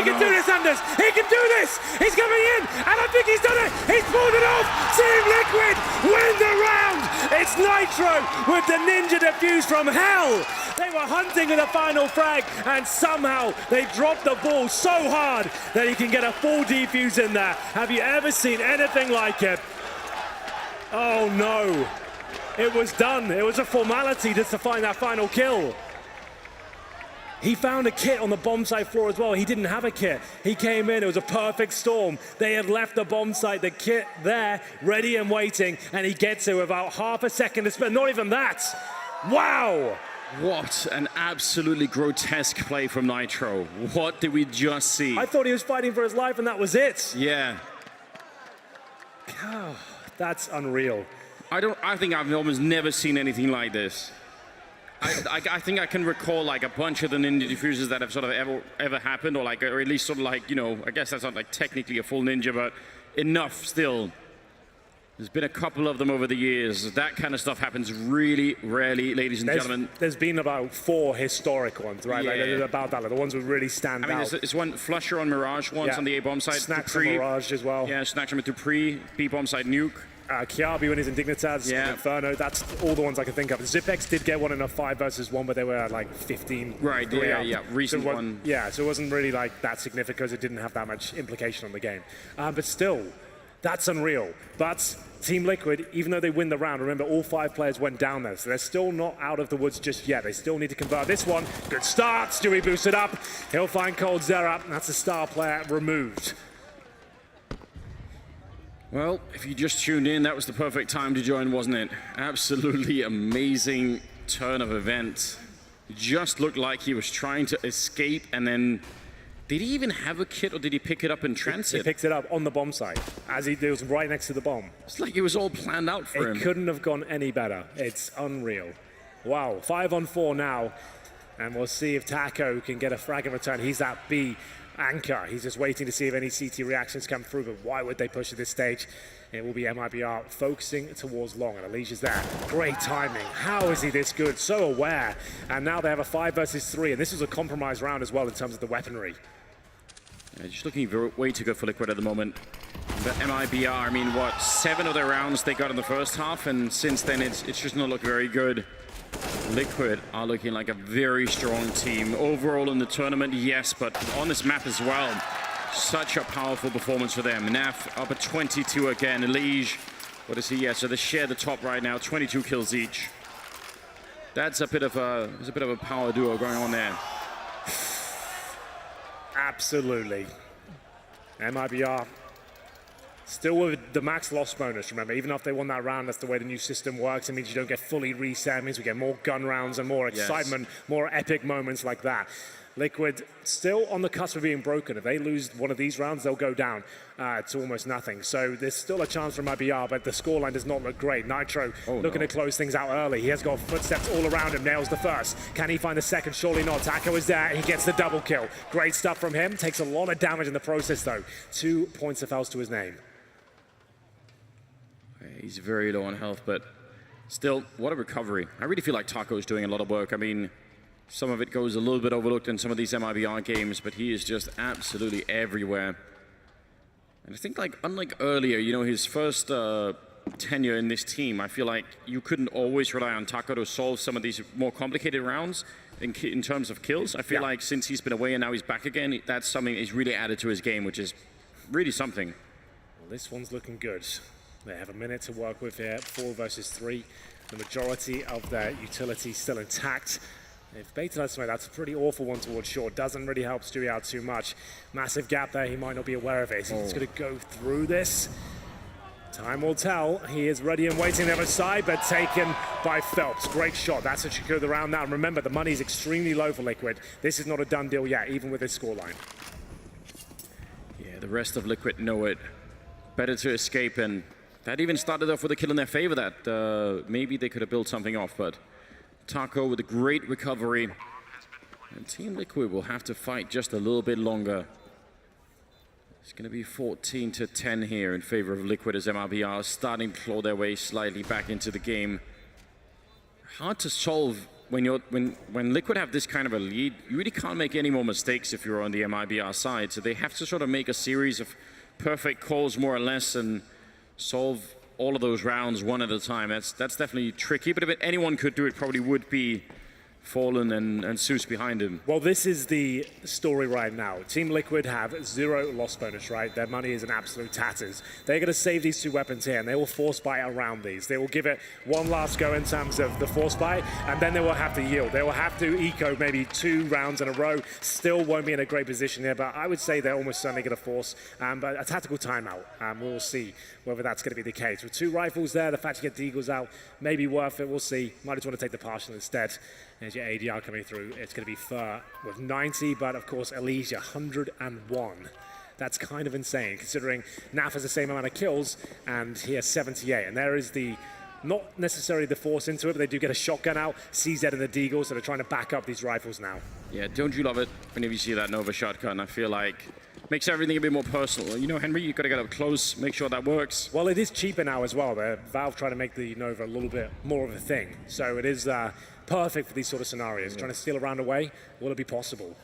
can do this, Anders. He can do this. He's coming in, and I think he's done it. He's pulled it off. Team Liquid win the round. It's Nitro with the ninja defuse from hell. They were hunting in the final frag, and somehow they dropped the ball so hard that he can get a full defuse in there. Have you ever seen anything like it? Oh no. It was done. It was a formality just to find that final kill. He found a kit on the bomb site floor as well. He didn't have a kit. He came in, it was a perfect storm. They had left the bomb site, the kit there, ready and waiting, and he gets it with about half a second to spend. Not even that. Wow. What an absolutely grotesque play from Nitro. What did we just see? I thought he was fighting for his life and that was it. Yeah. Oh, that's unreal. I think I've almost never seen anything like this. I think I can recall like a bunch of the ninja diffusers that have sort of ever happened, or at least sort of like, you know, I guess that's not like technically a full ninja, but enough still. There's been a couple of them over the years. That kind of stuff happens really rarely, ladies and gentlemen. There's been about 4 historic ones, right? Yeah. Like about that, like the ones that really stand out. There's one Flusher on Mirage once on the A-bomb side. Snacks on Mirage as well. Yeah, Snacks on Dupree, B-bomb side Nuke. Kiabi when he's in Dignitas, Inferno, that's all the ones I can think of. Zipex did get one in a 5 versus 1, but they were at like 15. Right, recent one. Yeah, so it wasn't really like that significant because it didn't have that much implication on the game. But still, that's unreal. But Team Liquid, even though they win the round, remember all 5 players went down there, so they're still not out of the woods just yet. They still need to convert this one. Good start, Stewie boosted up. He'll find Cold Zera, and that's a star player removed. Well, if you just tuned in, that was the perfect time to join, wasn't it? Absolutely amazing turn of events. It just looked like he was trying to escape, and then did he even have a kit, or did he pick it up in transit? He picked it up on the bomb site, as he was right next to the bomb. It's like it was all planned out for him. It couldn't have gone any better. It's unreal. Wow, 5 on 4 now, and we'll see if Taco can get a frag in return. He's that B anchor. He's just waiting to see if any CT reactions come through, but why would they push at this stage? It will be MIBR focusing towards long, and Alicia's there. Great timing. How is he this good? So aware. And now they have a 5 versus 3, and this was a compromised round as well in terms of the weaponry. Yeah, just looking way too good for Liquid at the moment. But MIBR, I mean, what, 7 of their rounds they got in the first half, and since then it's just not looked very good. Liquid are looking like a very strong team. Overall in the tournament, yes, but on this map as well. Such a powerful performance for them. Naf up at 22 again. Elige, what is he? Yeah, so they share the top right now, 22 kills each. That's a bit of a power duo going on there. Absolutely. MIBR still with the max loss bonus, remember. Even if they won that round, that's the way the new system works. It means you don't get fully reset. It means we get more gun rounds and more excitement, more epic moments like that. Liquid still on the cusp of being broken. If they lose one of these rounds, they'll go down to almost nothing. So there's still a chance for MIBR, but the scoreline does not look great. Nitro looking to close things out early. He has got footsteps all around him, nails the first. Can he find the second? Surely not. Taco is there, he gets the double kill. Great stuff from him, takes a lot of damage in the process though. 2 points of health to his name. He's very low on health, but still, what a recovery. I really feel like Taco's doing a lot of work. I mean, some of it goes a little bit overlooked in some of these MIBR games, but he is just absolutely everywhere. And I think, like, unlike earlier, you know, his first tenure in this team, I feel like you couldn't always rely on Taco to solve some of these more complicated rounds in terms of kills. I feel like since he's been away and now he's back again, that's something he's really added to his game, which is really something. Well, this one's looking good. They have a minute to work with here, 4 versus 3. The majority of their utility still intact. If baited out somewhere, that's a pretty awful one towards short. Doesn't really help Stewie out too much. Massive gap there, he might not be aware of it. He's going to go through this. Time will tell. He is ready and waiting on the other side, but taken by Phelps. Great shot. That's what secure the round now. And remember, the money is extremely low for Liquid. This is not a done deal yet, even with this scoreline. Yeah, the rest of Liquid know it. Better to escape, and that even started off with a kill in their favor that maybe they could have built something off, but Taco with a great recovery. And Team Liquid will have to fight just a little bit longer. It's going to be 14-10 here in favor of Liquid as MIBR starting to claw their way slightly back into the game. Hard to solve when Liquid have this kind of a lead. You really can't make any more mistakes if you're on the MIBR side. So they have to sort of make a series of perfect calls more or less and solve all of those rounds one at a time. That's definitely tricky, but if anyone could do it, probably would be Fallen and Zeus behind him. Well, this is the story right now. Team Liquid have 0 loss bonus, right? Their money is in absolute tatters. They're going to save these 2 weapons here, and they will force buy around these. They will give it one last go in terms of the force buy, and then they will have to yield. They will have to eco maybe 2 rounds in a row. Still won't be in a great position here, but I would say they're almost certainly going to force but a tactical timeout. We'll see whether that's going to be the case. With 2 rifles there, the fact you get the Eagles out may be worth it. We'll see. Might just want to take the partial instead. There's your ADR coming through. It's going to be Fur with 90, but of course Elysia 101. That's kind of insane considering Naf has the same amount of kills and he has 78. And there is the, not necessarily the force into it, but they do get a shotgun out, CZ and the Deagle, so they're trying to back up these rifles now. Yeah, don't you love it whenever you see that Nova shotgun? I feel like makes everything a bit more personal. You know, Henry, you've got to get up close, make sure that works. Well, it is cheaper now as well. Valve trying to make the Nova a little bit more of a thing. So it is perfect for these sort of scenarios. Yeah. Trying to steal a round away, will it be possible?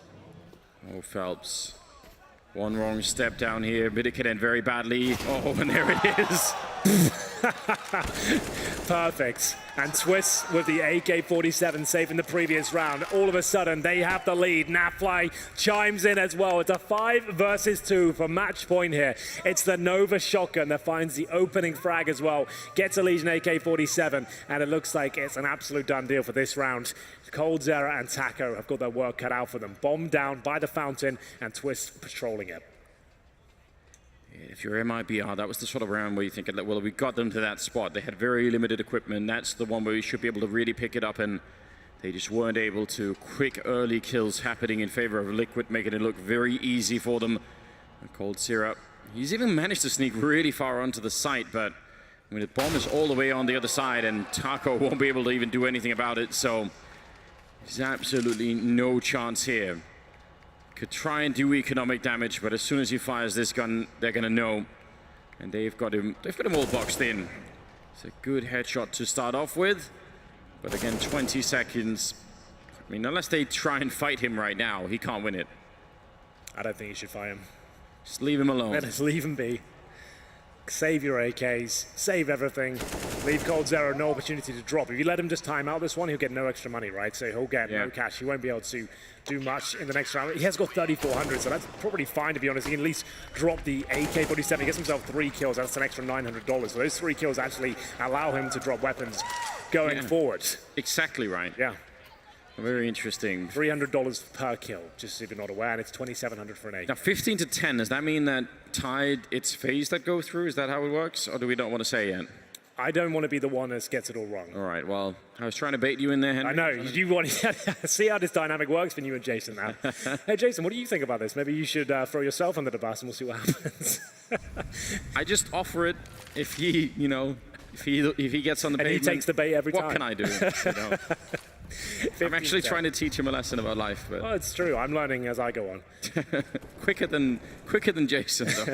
Oh, Phelps. One wrong step down here. But it could end very badly. Oh, and there it is. Perfect. And Twist with the AK-47 saving the previous round. All of a sudden, they have the lead. Nafly chimes in as well. It's a 5 versus 2 for match point here. It's the Nova shotgun that finds the opening frag as well. Gets a Legion AK-47, and it looks like it's an absolute done deal for this round. coldzera and Taco have got their work cut out for them. Bombed down by the fountain, and Twist patrolling it. If you're MIBR, that was the sort of round where you think, well, we got them to that spot. They had very limited equipment. That's the one where we should be able to really pick it up, and they just weren't able to. Quick early kills happening in favor of Liquid, making it look very easy for them. coldzera, he's even managed to sneak really far onto the site, but I mean, the bomb is all the way on the other side, and Taco won't be able to even do anything about it, so there's absolutely no chance here. Could try and do economic damage, but as soon as he fires this gun, they're gonna know. And they've got him all boxed in. It's a good headshot to start off with, but again, 20 seconds. I mean, unless they try and fight him right now, he can't win it. I don't think you should fight him. Just leave him alone. Let us leave him be. Save your AKs, save everything. Leave coldzera no opportunity to drop. If you let him just time out this one, he'll get no extra money, right? So he'll get no cash. He won't be able to do much in the next round. He has got 3,400, so that's probably fine, to be honest. He can at least drop the AK-47. He gets himself 3 kills. That's an extra $900. So those 3 kills actually allow him to drop weapons going forward. Exactly right. Yeah. Very interesting. $300 per kill, just so you're not aware, and it's $2,700 for an AK. Now, 15-10, does that mean that Tide, it's phase that go through? Is that how it works, or do we not want to say yet? I don't want to be the one that gets it all wrong. All right, well, I was trying to bait you in there, Henry. I know. You want to see how this dynamic works between you and Jason now. Hey, Jason, what do you think about this? Maybe you should throw yourself under the bus and we'll see what happens. I just offer it if he, you know, if he gets on the bait. And he takes the bait every time. What can I do? You know? I'm actually trying to teach him a lesson about life. But well, it's true. I'm learning as I go on. quicker than Jason, though.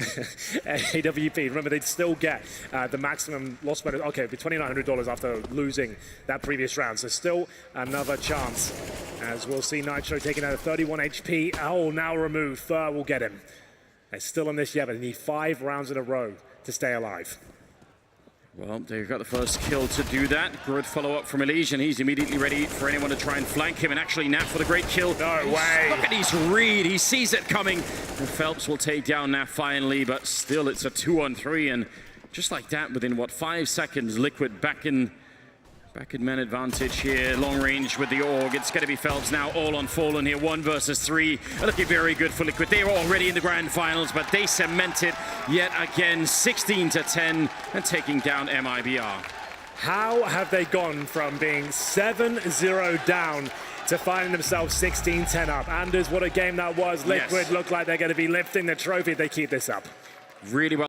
AWP, remember, they'd still get the maximum loss bonus. Okay, it'd be $2,900 after losing that previous round. So still another chance, as we'll see Nitro taking out a 31 HP. Oh, now removed. Fur will get him. They're still on this yet, but they need 5 rounds in a row to stay alive. Well, they've got the first kill to do that. Good follow-up from Elysian. He's immediately ready for anyone to try and flank him. And actually, Naf for the great kill. No way. Look at his read. He sees it coming. And Phelps will take down Naf finally, but still it's a 2-on-3. And just like that, within, what, 5 seconds, Liquid back in man advantage here. Long range with the AUG. It's going to be Phelps now all on Fallen here. 1 versus 3. Looking very good for Liquid. They were already in the grand finals, but they cement it yet again. 16-10 and taking down MIBR. How have they gone from being 7-0 down to finding themselves 16-10 up? Anders, what a game that was. Liquid look like they're going to be lifting the trophy if they keep this up. Really well.